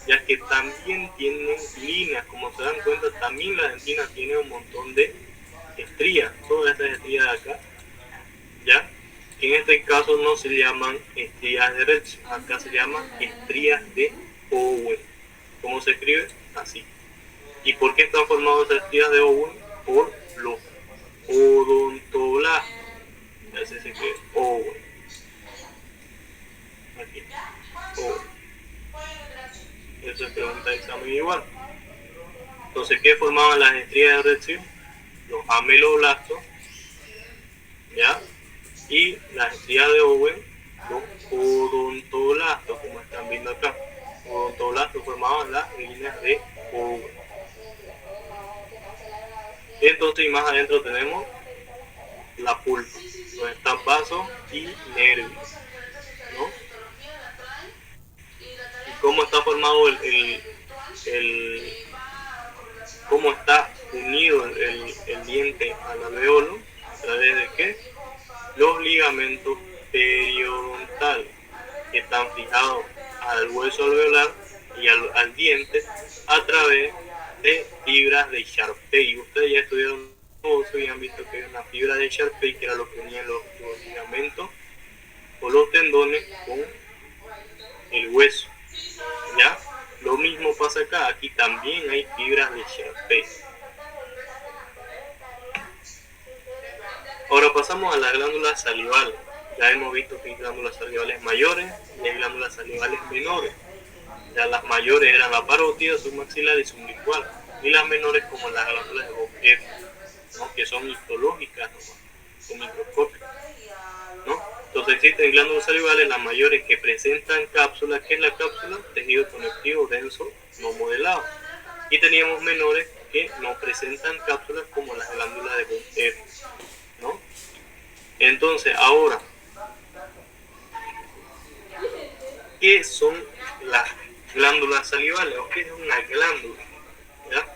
ya que también tienen líneas, como se dan cuenta, también la dentina tiene un montón de estrías, todas estas estrías de acá, ¿ya? Que en este caso no se llaman estrías de Retzio, acá se llaman estrías de Owen. ¿Cómo se escribe? Así. ¿Y por qué están formadas esas estrías de Owen? Por los odontoblastos. Así se escribe Owen. Aquí. Owen. Eso es pregunta de examen igual. Entonces, ¿qué formaban las estrías de Retzio? Los ameloblastos, ¿ya? Y las estrías de Owen, los odontoblastos, como están viendo acá. Odontoblastos formaban las líneas de Owen. Entonces, y más adentro tenemos la pulpa, donde están vasos y nervios, ¿no? ¿Y cómo está formado cómo está unido el diente al alveolo? ¿A través de qué? Los ligamentos periodontales, que están fijados al hueso alveolar y al diente a través de fibras de Sharpey. Ustedes ya estudiaron todo y han visto que hay una fibra de Sharpey que era lo que unía los ligamentos o los tendones con el hueso, ¿ya? Lo mismo pasa acá, aquí también hay fibras de Sharpey. Ahora pasamos a las glándulas salivales. Ya hemos visto que hay glándulas salivales mayores y hay glándulas salivales menores. Ya las mayores eran la parótida, submaxilar y sublingual, y las menores como las glándulas de Bocquet, ¿no? Que son histológicas, ¿no? Son microscópicas, ¿no? Entonces existen glándulas salivales, las mayores que presentan cápsula. ¿Qué es la cápsula? Tejido conectivo denso no modelado. Y teníamos menores que no presentan cápsulas como las glándulas de Bocquet, ¿no? Entonces ahora, ¿qué son las glándulas salivales? ¿O qué es una glándula? ¿Ya?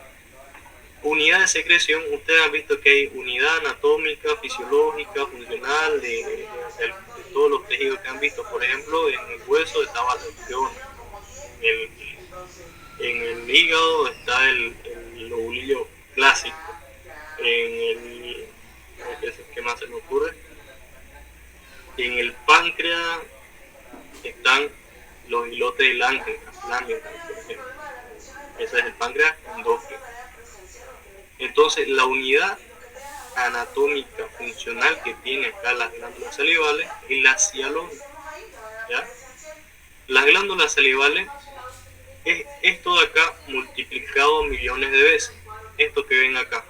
Unidad de secreción, ustedes han visto que hay unidad anatómica, fisiológica, funcional, de todos los tejidos que han visto. Por ejemplo, en el hueso estaba la alveola, en el hígado está el lobulillo clásico, ¿qué más se me ocurre? En el páncreas están los islotes de Langerhans, Langerhans, por ejemplo. Ese es el páncreas endógeno. Entonces, la unidad anatómica funcional que tiene acá las glándulas salivales es la cialona, ¿ya? Las glándulas salivales es esto de acá multiplicado millones de veces, esto que ven acá,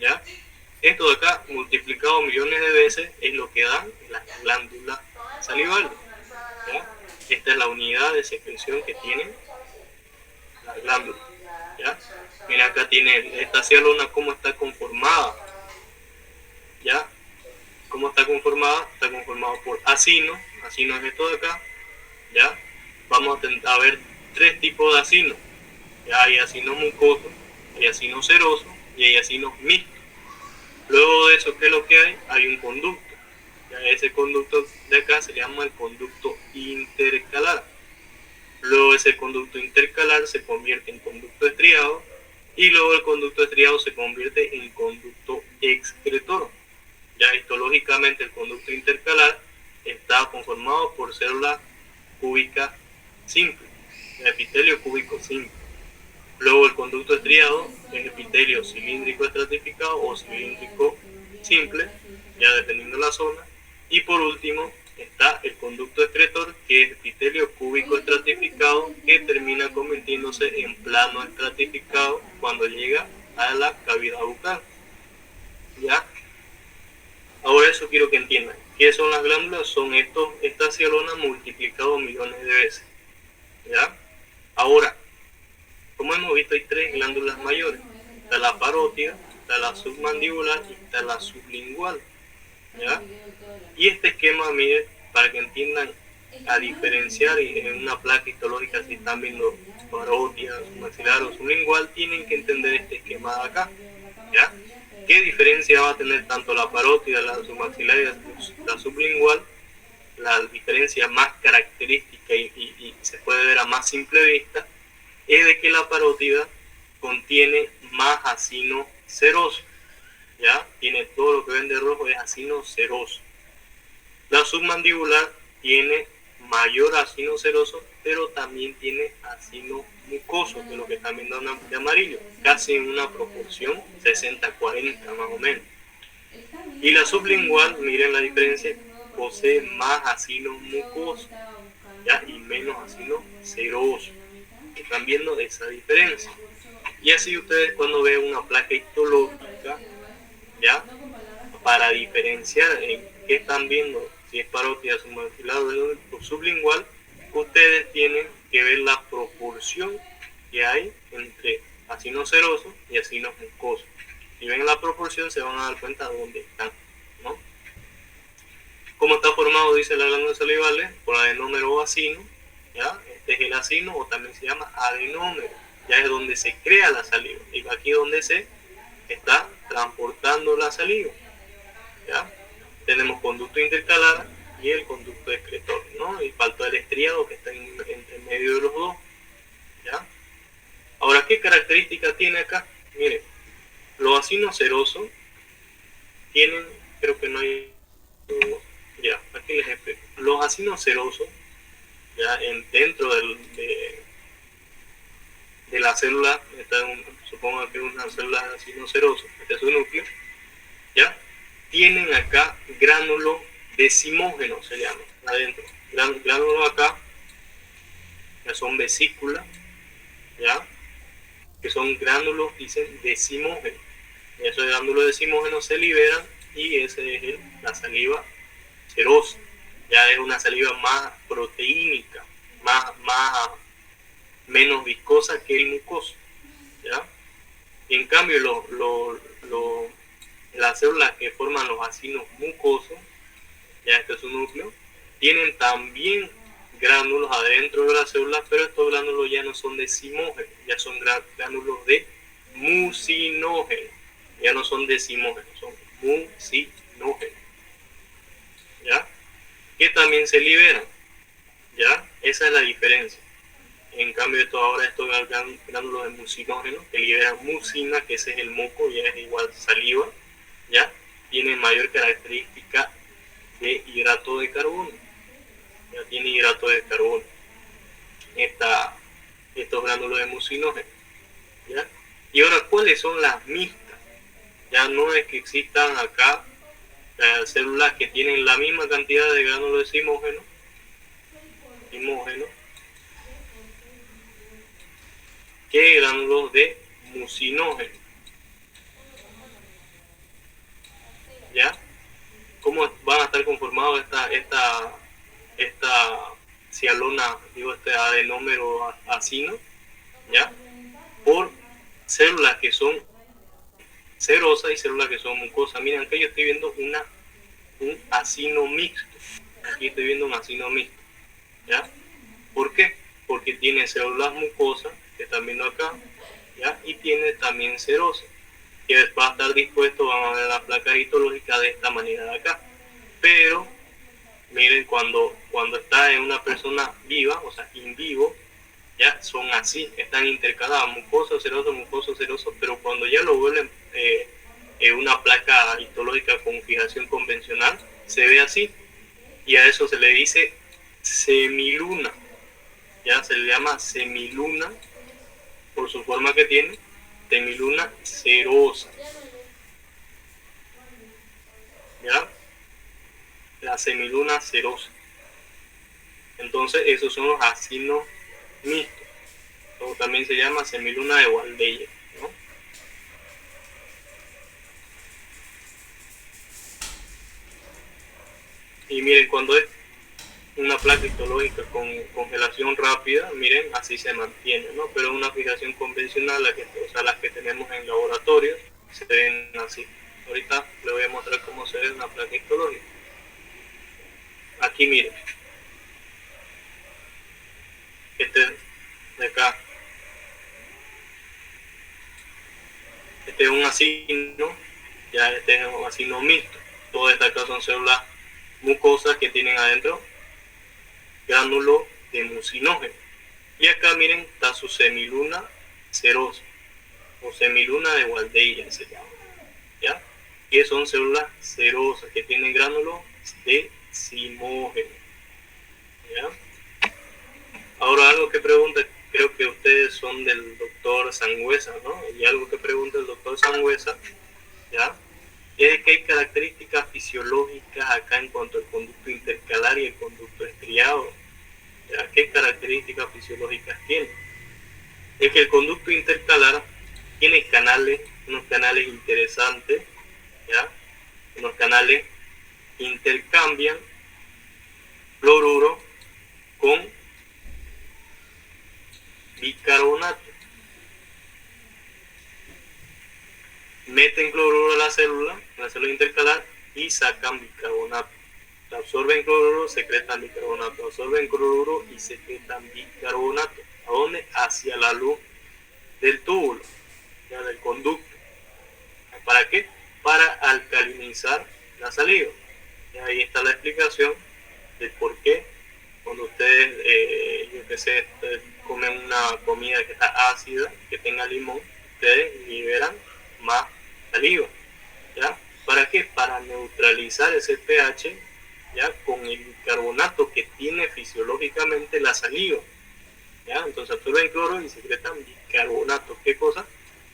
¿ya? Esto de acá multiplicado millones de veces es lo que dan las glándulas salivales, ¿ya? Esta es la unidad de secreción que tienen las glándulas, ¿ya? Mira, acá tiene esta cialona cómo está conformada, ¿ya? ¿Cómo está conformada? Está conformada por acino. Acino es esto de acá, ¿ya? Vamos a ver tres tipos de acino. Ya hay acino mucoso, hay acino seroso y hay acino mixto. Luego de eso, ¿qué es lo que hay? Hay un conducto. Ya ese conducto de acá se llama el conducto intercalar. Luego ese conducto intercalar se convierte en conducto estriado y luego el conducto estriado se convierte en conducto excretor. Ya histológicamente el conducto intercalar está conformado por células cúbicas simples, el epitelio cúbico simple. Luego el conducto estriado es epitelio cilíndrico estratificado o cilíndrico simple, ya dependiendo de la zona. Y por último está el conducto excretor, que es epitelio cúbico estratificado, que termina convirtiéndose en plano estratificado cuando llega a la cavidad bucal. ¿Ya? Ahora eso quiero que entiendan. ¿Qué son las glándulas? Son estas células multiplicadas millones de veces. ¿Ya? Ahora, como hemos visto, hay tres glándulas mayores. Está la parótida, está la submandibular y está la sublingual. ¿Ya? Y este esquema, miren, para que entiendan a diferenciar en una placa histológica, si están viendo parótida, submaxilar o sublingual, tienen que entender este esquema de acá. ¿Ya? ¿Qué diferencia va a tener tanto la parótida, la submaxilar y la sublingual? La diferencia más característica y se puede ver a más simple vista es de que la parótida contiene más acino seroso, ¿ya? Tiene todo lo que ven de rojo, es acino seroso. La submandibular tiene mayor acino seroso, pero también tiene acino mucoso, que es lo que están viendo de amarillo, casi en una proporción 60-40 más o menos. Y la sublingual, miren la diferencia, posee más acino mucoso, ¿ya? Y menos acino seroso. Están viendo esa diferencia. Y así ustedes cuando ven una placa histológica, ¿ya? Para diferenciar en qué están viendo, si es parótida, submaxilar o sublingual, ustedes tienen que ver la proporción que hay entre acino seroso y acino mucoso. Si ven la proporción se van a dar cuenta de dónde están, ¿no? ¿Cómo está formado? Dice la glándula salivales por adenómero o acino, ¿ya? Este es el acino o también se llama adenómero, ya es donde se crea la saliva y aquí es donde se está transportando la saliva, ¿ya? Tenemos conducto intercalar y el conducto excretor, ¿no? Y falta el estriado que está entre medio de los dos, ¿ya? Ahora, ¿qué característica tiene acá? Miren, los acinos serosos tienen, creo que no hay, ya, aquí les explico. Los acinos serosos, ya dentro de la célula, supongo que es una célula de acino seroso, este es su núcleo, ya, tienen acá gránulos decimógenos, se llama, adentro. Gránulos acá, que son vesículas, ya, que son gránulos, dicen, decimógenos. Esos gránulos decimógenos se liberan y ese es la saliva serosa. Ya es una saliva más proteínica, menos viscosa que el mucoso, ¿ya? Y en cambio las células que forman los acinos mucosos, ya este es su núcleo, tienen también gránulos adentro de las células, pero estos gránulos ya no son decimógenos, ya son gránulos de mucinógenos, ya no son decimógenos, son mucinógenos, ¿ya? Que también se liberan, ¿ya? Esa es la diferencia. En cambio, estos gránulos de mucinógenos que liberan mucina, que ese es el moco, ya es igual saliva, ¿ya? Tiene mayor característica de hidrato de carbono, ya tiene hidrato de carbono. estos gránulos de mucinógeno, ¿ya? Y ahora, ¿cuáles son las mixtas? Ya no es que existan acá células que tienen la misma cantidad de gránulos de simógeno que gránulos de mucinógeno, ¿ya? ¿Cómo van a estar conformados esta cialona, este adenómero acino, ¿ya? Por células que son cerosas y células que son mucosas. Miren, acá yo estoy viendo un acino mixto. Aquí estoy viendo un acino mixto, ¿ya? ¿Por qué? Porque tiene células mucosas, que están viendo acá, ¿ya? Y tiene también cerosas, que va a estar dispuesto, van a ver las placas histológicas de esta manera de acá. Pero, miren, cuando está en una persona viva, o sea, in vivo, ya son así, están intercaladas, mucoso, ceroso, pero cuando ya lo vuelven una placa histológica con fijación convencional, se ve así, y a eso se le dice semiluna, ya se le llama semiluna por su forma que tiene, semiluna cerosa, ya, la semiluna cerosa. Entonces esos son los acinos mixtos, o también se llama semiluna de Waldeyer, ¿no? Y miren, cuando es una placa histológica con congelación rápida, miren, así se mantiene, ¿no? Pero una fijación convencional, las que tenemos en laboratorio, se ven así. Ahorita les voy a mostrar cómo se ve una placa histológica. Aquí miren, este de acá, este es un acino, ya este es un acino mixto. Todas estas acá son células mucosas que tienen adentro gránulo de mucinógeno. Y acá miren, está su semiluna cerosa, o semiluna de Waldeyer se llama, ¿ya? Que son células cerosas que tienen gránulos de simógeno, ¿ya? Ahora algo que pregunta, creo que ustedes son del doctor Sangüesa, ¿no? Y algo que pregunta el doctor Sangüesa, ¿ya? Es que hay características fisiológicas acá en cuanto al conducto intercalar y el conducto estriado. ¿Ya? ¿Qué características fisiológicas tiene? Es que el conducto intercalar tiene unos canales interesantes, ¿ya? Unos canales que intercambian cloruro con bicarbonato. Meten cloruro a la célula intercalar y sacan bicarbonato. Absorben cloruro, secretan bicarbonato. Absorben cloruro y secretan bicarbonato. ¿A dónde? Hacia la luz del túbulo, ya, del conducto. ¿Para qué? Para alcalinizar la saliva. Y ahí está la explicación de por qué cuando ustedes, comen una comida que está ácida, que tenga limón, ustedes liberan más saliva, ¿ya? ¿Para qué? Para neutralizar ese pH, ¿ya? Con el bicarbonato que tiene fisiológicamente la saliva, ¿ya? Entonces absorben cloro y secretan bicarbonato. ¿Qué cosa?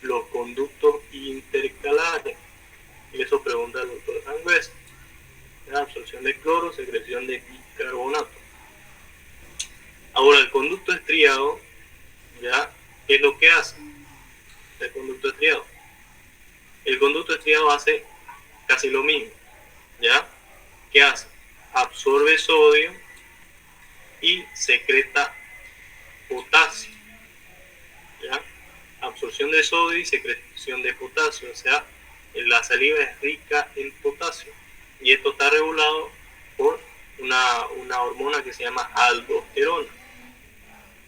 Los conductos intercalares. Y eso pregunta el doctor Sangüesa. La absorción de cloro, secreción de bicarbonato. Ahora el conducto estriado, ¿ya? ¿Qué es lo que hace el conducto estriado? El conducto estriado hace casi lo mismo, ¿ya? ¿Qué hace? Absorbe sodio y secreta potasio, ¿ya? Absorción de sodio y secreción de potasio, o sea, la saliva es rica en potasio y esto está regulado por una hormona que se llama aldosterona,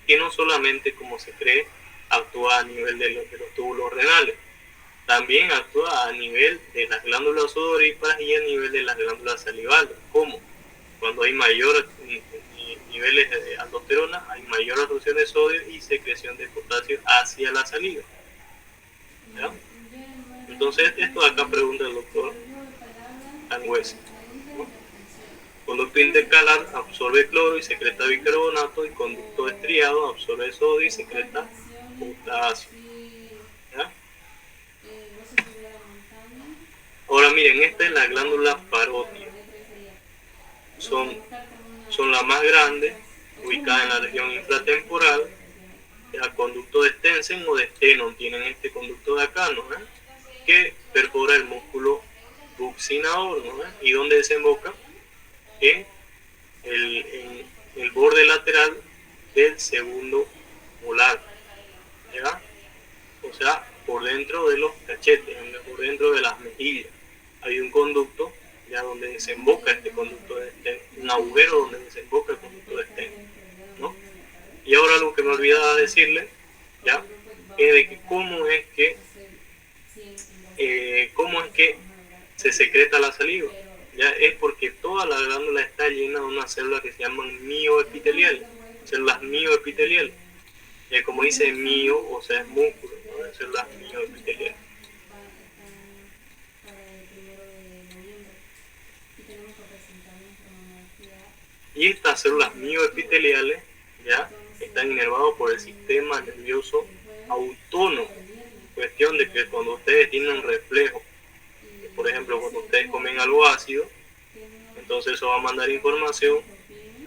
que no solamente, como se cree, actúa a nivel de los túbulos renales, también actúa a nivel de las glándulas sudoríparas y a nivel de las glándulas salivales. ¿Cómo? Cuando hay mayores niveles de aldosterona, hay mayor absorción de sodio y secreción de potasio hacia la saliva, ¿ya? Entonces, esto acá pregunta el doctor Sangüesa, ¿no? Conducto intercalar absorbe cloro y secreta bicarbonato, y conducto estriado absorbe sodio y secreta potasio. ¿Ya? Ahora miren, esta es la glándula parótida. Son las más grandes, ubicadas en la región infratemporal. El conducto de Stensen o de Stenon tienen este conducto de acá, ¿no? Que perfora el músculo buccinador, ¿no? Y donde desemboca en el borde lateral del segundo molar, ¿ya? O sea, por dentro de los cachetes, por dentro de las mejillas, hay un conducto ya donde desemboca este conducto de Stenn, un agujero donde desemboca el conducto de Stenn, ¿no? Y ahora lo que me olvidaba decirle, ya, es de que cómo es que se secreta la saliva. Ya es porque toda la glándula está llena de unas células que se llaman mioepiteliales, células mioepiteliales. Como dice mio, o sea, es músculo, ¿no? Células mioepiteliales. Y estas células mioepiteliales ya están inervadas por el sistema nervioso autónomo. Cuestión de que cuando ustedes tienen un reflejo, por ejemplo, cuando ustedes comen algo ácido, entonces eso va a mandar información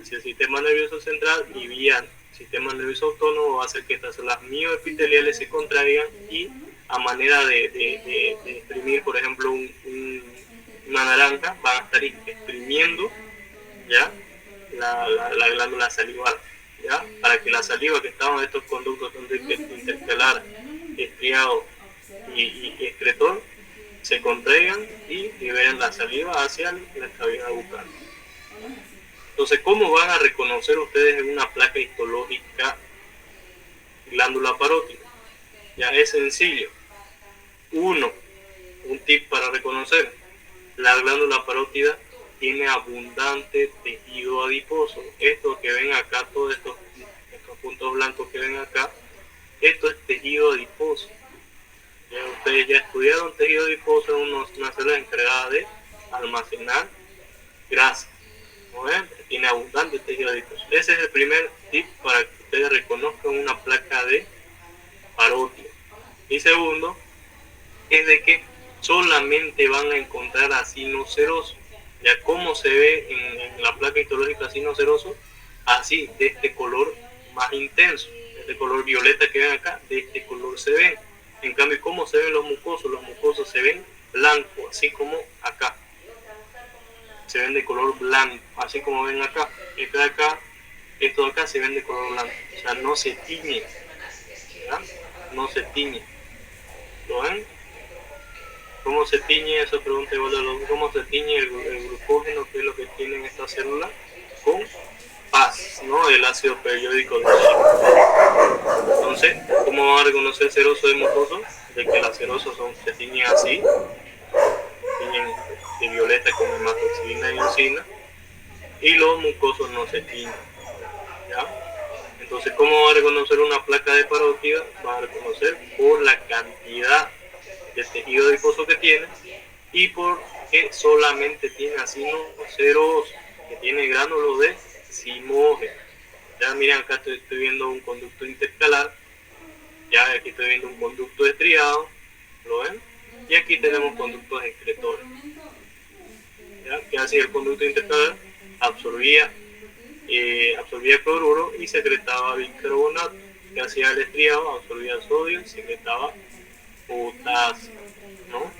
hacia el sistema nervioso central y vía sistema nervioso autónomo va a hacer que estas células mioepiteliales se contraigan y a manera de exprimir, por ejemplo, una naranja, van a estar exprimiendo ya la glándula salival, ¿ya? Para que la saliva que estaba en estos conductos intercalar, estriado y excretor se contraigan y liberen la saliva hacia la cavidad bucal. Entonces, ¿cómo van a reconocer ustedes en una placa histológica glándula parótida? Ya es sencillo. Un tip para reconocer: la glándula parótida tiene abundante tejido adiposo. Esto que ven acá, todos estos puntos blancos que ven acá, esto es tejido adiposo. Ya, ustedes ya estudiaron tejido adiposo, una célula encargada de almacenar grasa, ¿no ven? Tiene abundante tejido adiposo. Ese es el primer tip para que ustedes reconozcan una placa de parótida. Y segundo, es de que solamente van a encontrar acino seroso. Ya cómo se ve en la placa histológica acino seroso, así, de este color más intenso, de este color violeta que ven acá, de este color se ven. En cambio, ¿cómo se ven los mucosos se ven blancos, así como acá, se ven de color blanco, así como ven acá. Esto de acá se ven de color blanco, o sea, no se tiñe, ¿ya? No se tiñe. ¿Lo ven? ¿Cómo se tiñe? Esa pregunta igual a los, ¿cómo se tiñe el glucógeno, que es lo que tienen estas células? Con PAS, ¿no? El ácido periódico de Schiff. Entonces, ¿cómo van a reconocer seroso de mucoso? De que las serosas se tiñen así, tiñen de violeta con hematoxilina y eosina, y los mucosos no se tiñen, ¿ya? Entonces, ¿cómo va a reconocer una placa de parótida? Va a reconocer por la cantidad de tejido adiposo que tiene y porque solamente tiene acino seroso, que tiene gránulos de zimógeno. Ya miren, acá estoy viendo un conducto intercalar, ya aquí estoy viendo un conducto estriado, ¿lo ven? Y aquí tenemos conductos excretores. ¿Ya? ¿Qué hacía el conducto intercalar? Absorbía cloruro y secretaba bicarbonato. ¿Qué hacía el estriado? Absorbía sodio y secretaba potasio, ¿no?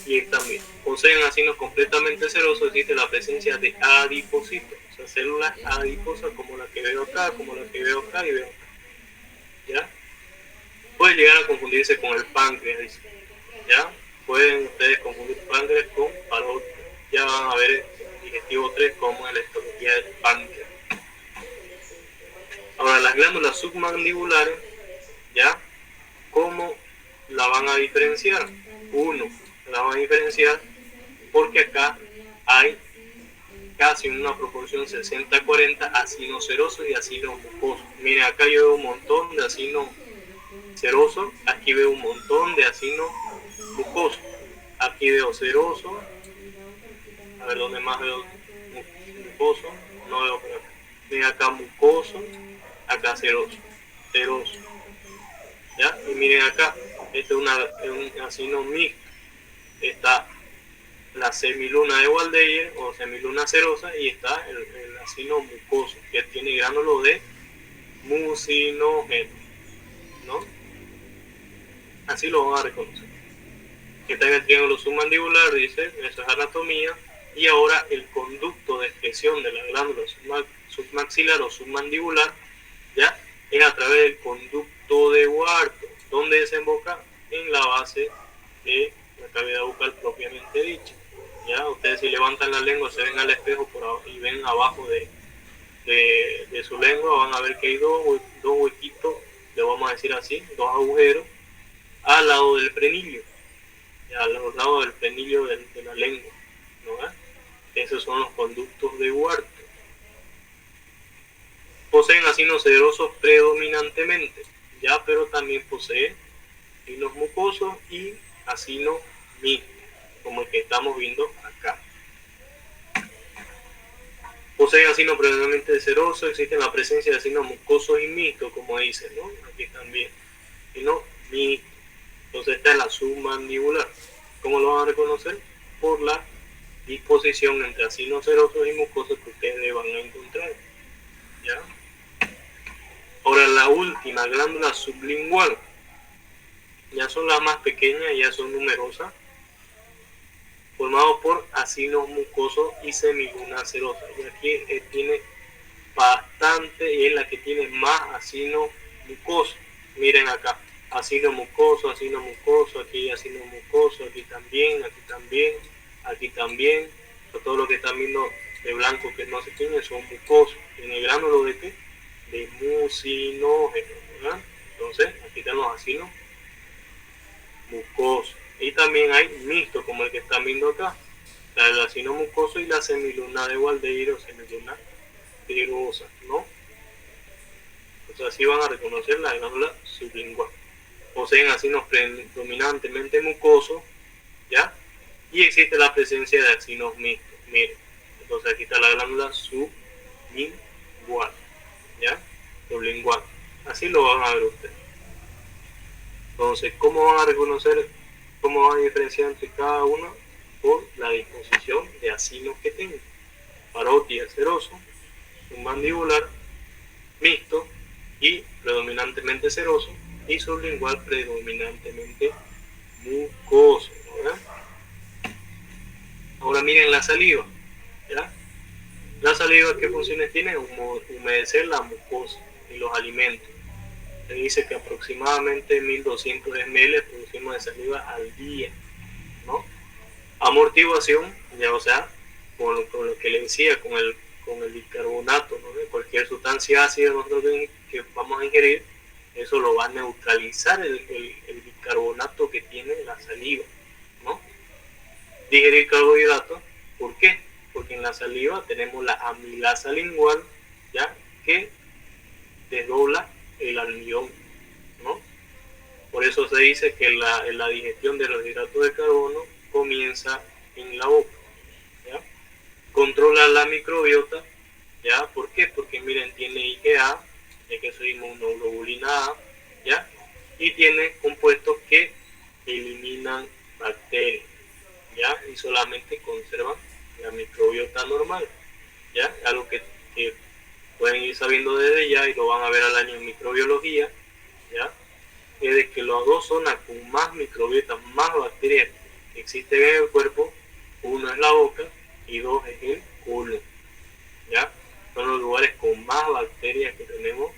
Y también poseen acinos completamente serosos. Existe la presencia de adipocitos, o sea, células adiposas como la que veo acá, como la que veo acá y veo acá, ¿ya? Puede llegar a confundirse con el páncreas, dice, ¿ya? Pueden ustedes confundir páncreas con parótida. Ya van a ver en digestivo 3 cómo es la histología del páncreas. Ahora, las glándulas submandibulares, ¿ya? ¿Cómo la van a diferenciar? La van a diferenciar porque acá hay casi una proporción 60-40 acino seroso y acino mucoso. Miren, acá yo veo un montón de acino seroso, aquí veo un montón de acino mucoso. Aquí veo seroso, a ver dónde más veo mucoso, no veo por acá. Miren acá mucoso, acá seroso, seroso, ¿ya? Y miren acá, este es un acino mixto. Está la semiluna de Waldeyer o semiluna serosa y está el acino mucoso, que tiene gránulos de mucinógeno, ¿no? Así lo van a reconocer. Está en el triángulo submandibular, dice, eso es anatomía. Y ahora el conducto de excreción de la glándula submaxilar o submandibular, ¿ya? Es a través del conducto de Wharton, donde desemboca en la base de la cavidad bucal propiamente dicha. ¿Ya? Ustedes si levantan la lengua, se ven al espejo y ven abajo de su lengua, van a ver que hay dos huequitos, le vamos a decir así, dos agujeros, al lado del frenillo, al lado del frenillo de la lengua, ¿no? Esos son los conductos de Wharton. Poseen acinos serosos predominantemente, ya, pero también poseen acinos mucosos y acinos mixtos, como el que estamos viendo acá. Poseen acinos predominantemente serosos, existe la presencia de acinos mucosos y mixtos, como dicen, ¿no? Aquí también. Y no mixto. Entonces esta es la submandibular. ¿Cómo lo van a reconocer? Por la disposición entre acinos serosos y mucosos que ustedes van a encontrar. ¿Ya? Ahora la última, glándula sublingual. Ya son las más pequeñas, ya son numerosas, formado por acinos mucosos y semiluna serosa. Y aquí tiene bastante y es la que tiene más acinos mucosos. Miren acá, acino mucoso, aquí acino mucoso, aquí también, aquí también, aquí también. Todo lo que están viendo de blanco que no se tiene son mucosos. Tiene gránulo de qué? De mucinógeno, ¿verdad? Entonces, aquí están los acinos mucosos. Y también hay mixtos, como el que están viendo acá. El acino mucoso y la semiluna de Waldeyer o semiluna serosa, ¿no? Entonces así van a reconocer la glándula sublingual. Poseen acinos predominantemente mucosos, ¿ya? Y existe la presencia de acinos mixtos. Miren, entonces aquí está la glándula sublingual, ¿ya? Sublingual. Así lo van a ver ustedes. Entonces, ¿cómo van a reconocer, cómo van a diferenciar entre cada uno? Por la disposición de acinos que tengan. Parótida seroso, submandibular, mixto y predominantemente seroso, y sublingual predominantemente mucoso, ¿verdad? Ahora miren la saliva, ¿ya? La saliva, ¿qué funciones tiene? Humedecer la mucosa y los alimentos. Se dice que aproximadamente 1200 ml producimos de saliva al día, ¿no? Amortiguación, ya, o sea, con lo que le decía, con el bicarbonato, ¿no? De cualquier sustancia ácida que vamos a ingerir, eso lo va a neutralizar el bicarbonato que tiene la saliva, ¿no? Digerir carbohidratos, ¿por qué? Porque en la saliva tenemos la amilasa lingual, ¿ya? Que desdobla el almidón, ¿no? Por eso se dice que la digestión de los hidratos de carbono comienza en la boca, ¿ya? Controla la microbiota, ¿ya? ¿Por qué? Porque miren, tiene IgA, ya que es inmunoglobulina A, ¿ya? Y tiene compuestos que eliminan bacterias, ¿ya? Y solamente conservan la microbiota normal, ¿ya? Algo que pueden ir sabiendo desde ya y lo van a ver al año en microbiología, ¿ya? Es de que las dos zonas con más microbiota, más bacterias que existen en el cuerpo, uno es la boca y dos es el colon, ¿ya? Son los lugares con más bacterias que tenemos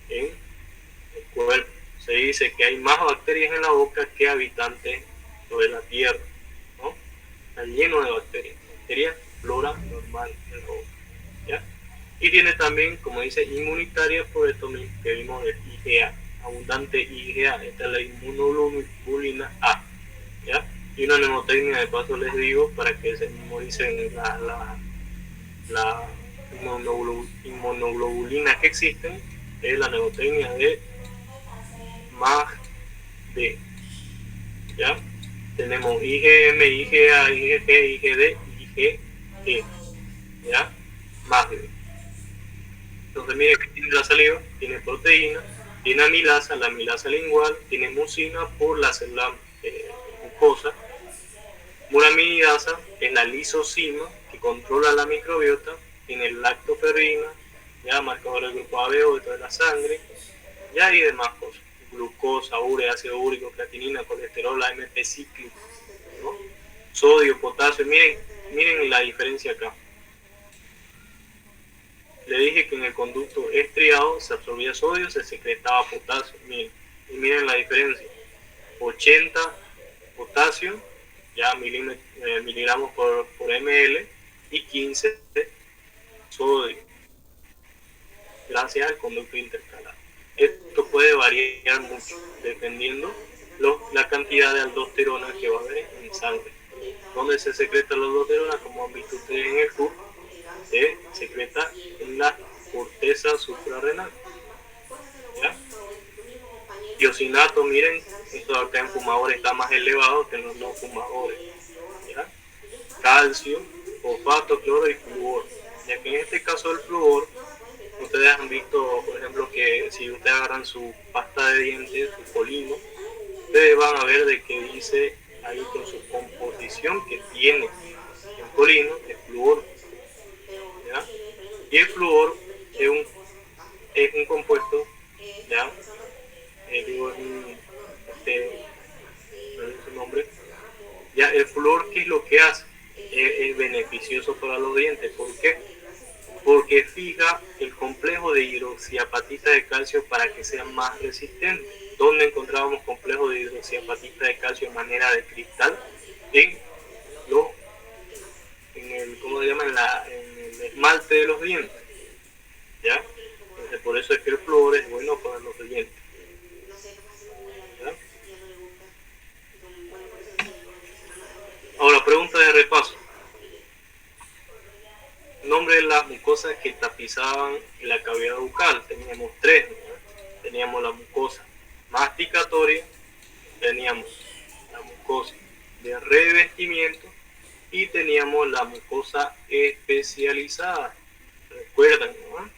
en el cuerpo. Se dice que hay más bacterias en la boca que habitantes sobre la tierra, ¿no? Está lleno de bacterias, flora normal en la boca, ¿ya? Y tiene también, como dice, inmunitaria, por esto mismo que vimos del IgA, abundante IgA, esta es la inmunoglobulina A, ¿ya? Y una mnemotecnia, de paso les digo, para que se memoricen la inmunoglobulina que existen, es la mnemotecnia de MAGD, ¿ya? Tenemos IgM, IgA, IgG, IgD, IgE, ¿ya? MAGD. Entonces, miren que tiene la saliva, tiene proteína, tiene amilasa, la amilasa lingual, tiene mucina por la célula mucosa, muramidasa es la lisocima que controla la microbiota, tiene lactoferrina, ya marcador del grupo AB de la sangre, ya y demás cosas, glucosa, urea, ácido úrico, creatinina, colesterol, AMP cíclico, ¿no? Sodio, potasio, miren la diferencia acá. Le dije que en el conducto estriado se absorbía sodio, se secretaba potasio, miren, y miren la diferencia, 80 potasio, ya miligramos por ml, y 15 sodio, gracias al conducto intercalar. Esto puede variar mucho dependiendo la cantidad de aldosterona que va a haber en sangre. Donde se secreta la aldosterona, como han visto ustedes en el CUR, se secreta en la corteza suprarrenal. ¿Ya? Tiosinato, miren, esto acá en fumadores está más elevado que en los no fumadores. ¿Ya? Calcio, fosfato, cloro y flúor. Ya que en este caso el flúor, ustedes han visto, por ejemplo, que si ustedes agarran su pasta de dientes, su polino, ustedes van a ver de que dice ahí con su composición que tiene el polino, el flúor. ¿Ya? Y el flúor es un compuesto, ¿ya? Digo, su nombre. Ya, el flúor, ¿qué es lo que hace? Es beneficioso para los dientes. ¿Por qué? Porque fija el complejo de hidroxiapatita de calcio para que sea más resistente. ¿Dónde encontrábamos complejo de hidroxiapatita de calcio de manera de cristal? En el esmalte de los dientes. ¿Ya? Entonces, por eso es que el flúor es bueno para los dientes. ¿Ya? Ahora, pregunta de repaso. Nombre de las mucosas que tapizaban la cavidad bucal. Teníamos tres, ¿no? Teníamos la mucosa masticatoria, teníamos la mucosa de revestimiento y teníamos la mucosa especializada. ¿Recuerdan, no?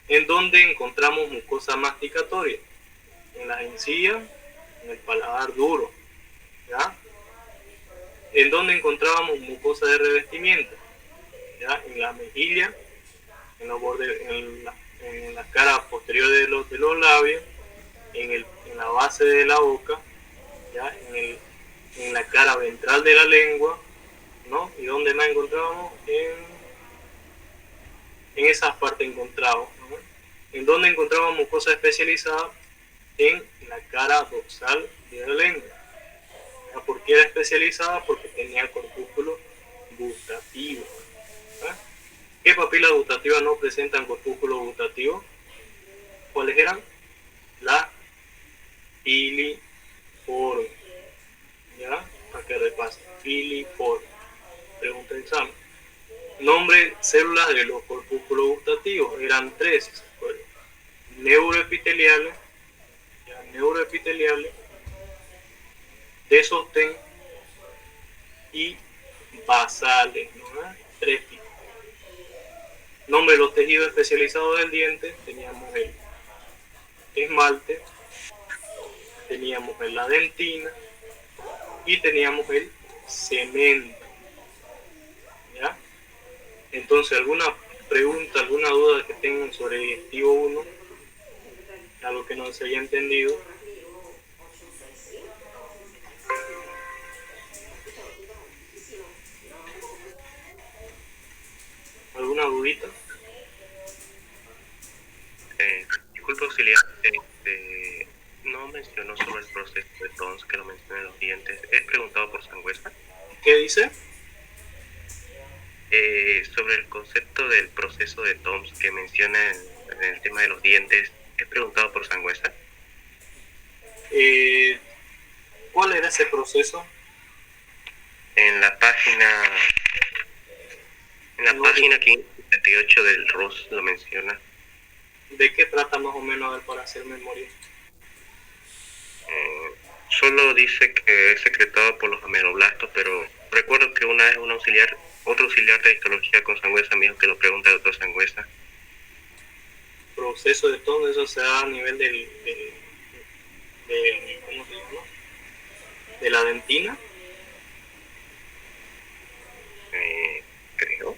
¿En dónde encontramos mucosa masticatoria? En las encías, en el paladar duro. ¿Ya? ¿En dónde encontrábamos mucosa de revestimiento? ¿Ya? En la mejilla, en los bordes, en la cara posterior de los labios, en la base de la boca, ¿ya? En la cara ventral de la lengua, ¿no? ¿Y dónde más encontrábamos? En esas partes encontramos, ¿no? ¿En dónde encontrábamos mucosa especializada? En la cara dorsal de la lengua. ¿Ya? ¿Por qué era especializada? Porque tenía corpúsculo gustativo. ¿Ya? ¿Qué papilas gustativas no presentan corpúsculo gustativo? ¿Cuáles eran? La filiforme. ¿Ya? Para que repasen. Filiforme. Pregunta de examen. Nombre células de los corpúsculos gustativos. Eran tres. Neuroepiteliales. Neuroepiteliales. De sostén. Y basales. ¿No? Tres tipos. Nombre de los tejidos especializados del diente. Teníamos el esmalte. Teníamos la dentina. Y teníamos el cemento. ¿Ya? Entonces, ¿alguna pregunta, alguna duda que tengan sobre digestivo 1? Algo que no se haya entendido. ¿Alguna dudita? Disculpe auxiliar, no mencionó sobre el proceso de Tons que lo menciona en los dientes. ¿Es preguntado por Sangüesa? ¿Qué dice? Sobre el concepto del proceso de Tons que menciona en el tema de los dientes, ¿es preguntado por Sangüesa? ¿Cuál era ese proceso? En la página 578 del ROS lo menciona. ¿De qué trata más o menos, a ver, para hacer memoria? Solo dice que es secretado por los ameroblastos, pero recuerdo que una vez otro auxiliar de histología con Sangüesa me dijo que lo pregunta el doctor Sangüesa. proceso de tono, eso se da a nivel ¿cómo se llama? De la dentina. Creo.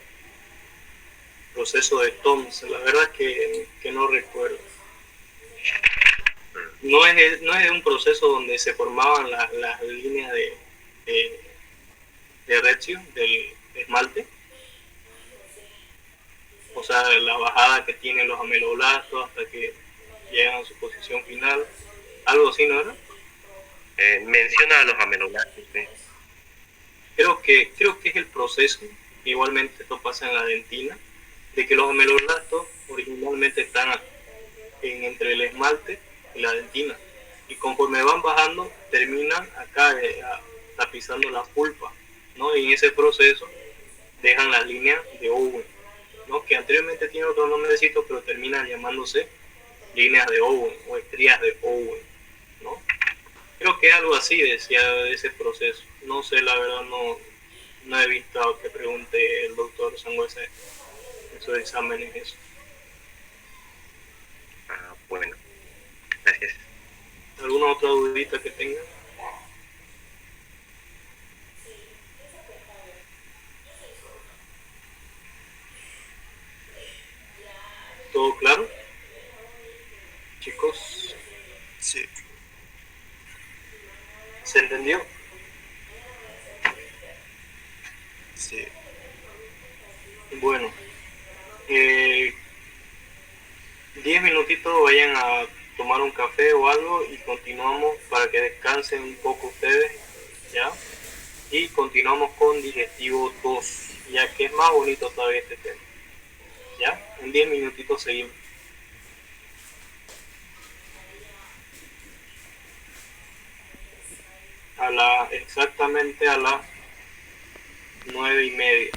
Proceso de Toms, la verdad que no recuerdo. No es un proceso donde se formaban las líneas de Recio, del esmalte. O sea, la bajada que tienen los ameloblastos hasta que llegan a su posición final. Algo así, ¿no era? Menciona a los ameloblastos, ¿sí? Creo que es el proceso, igualmente esto pasa en la dentina, de que los ameloblastos originalmente están entre el esmalte y la dentina. Y conforme van bajando, terminan acá tapizando la pulpa, ¿no? Y en ese proceso dejan las líneas de Owen, ¿no? Que anteriormente tiene otro nombrecito, pero terminan llamándose líneas de Owen o estrías de Owen, ¿no? Creo que algo así decía de ese proceso. No sé, la verdad no he visto que pregunte el doctor Sangüesa en sus exámenes eso. Bueno, gracias. ¿Alguna otra dudita que tenga? ¿Todo claro? Chicos. Sí. ¿Se entendió? Sí. Bueno, 10 minutitos vayan a tomar un café o algo y continuamos para que descansen un poco ustedes, ¿ya? Y continuamos con digestivo 2, ya que es más bonito todavía este tema, ¿ya? En 10 minutitos seguimos. Exactamente a las 9:30.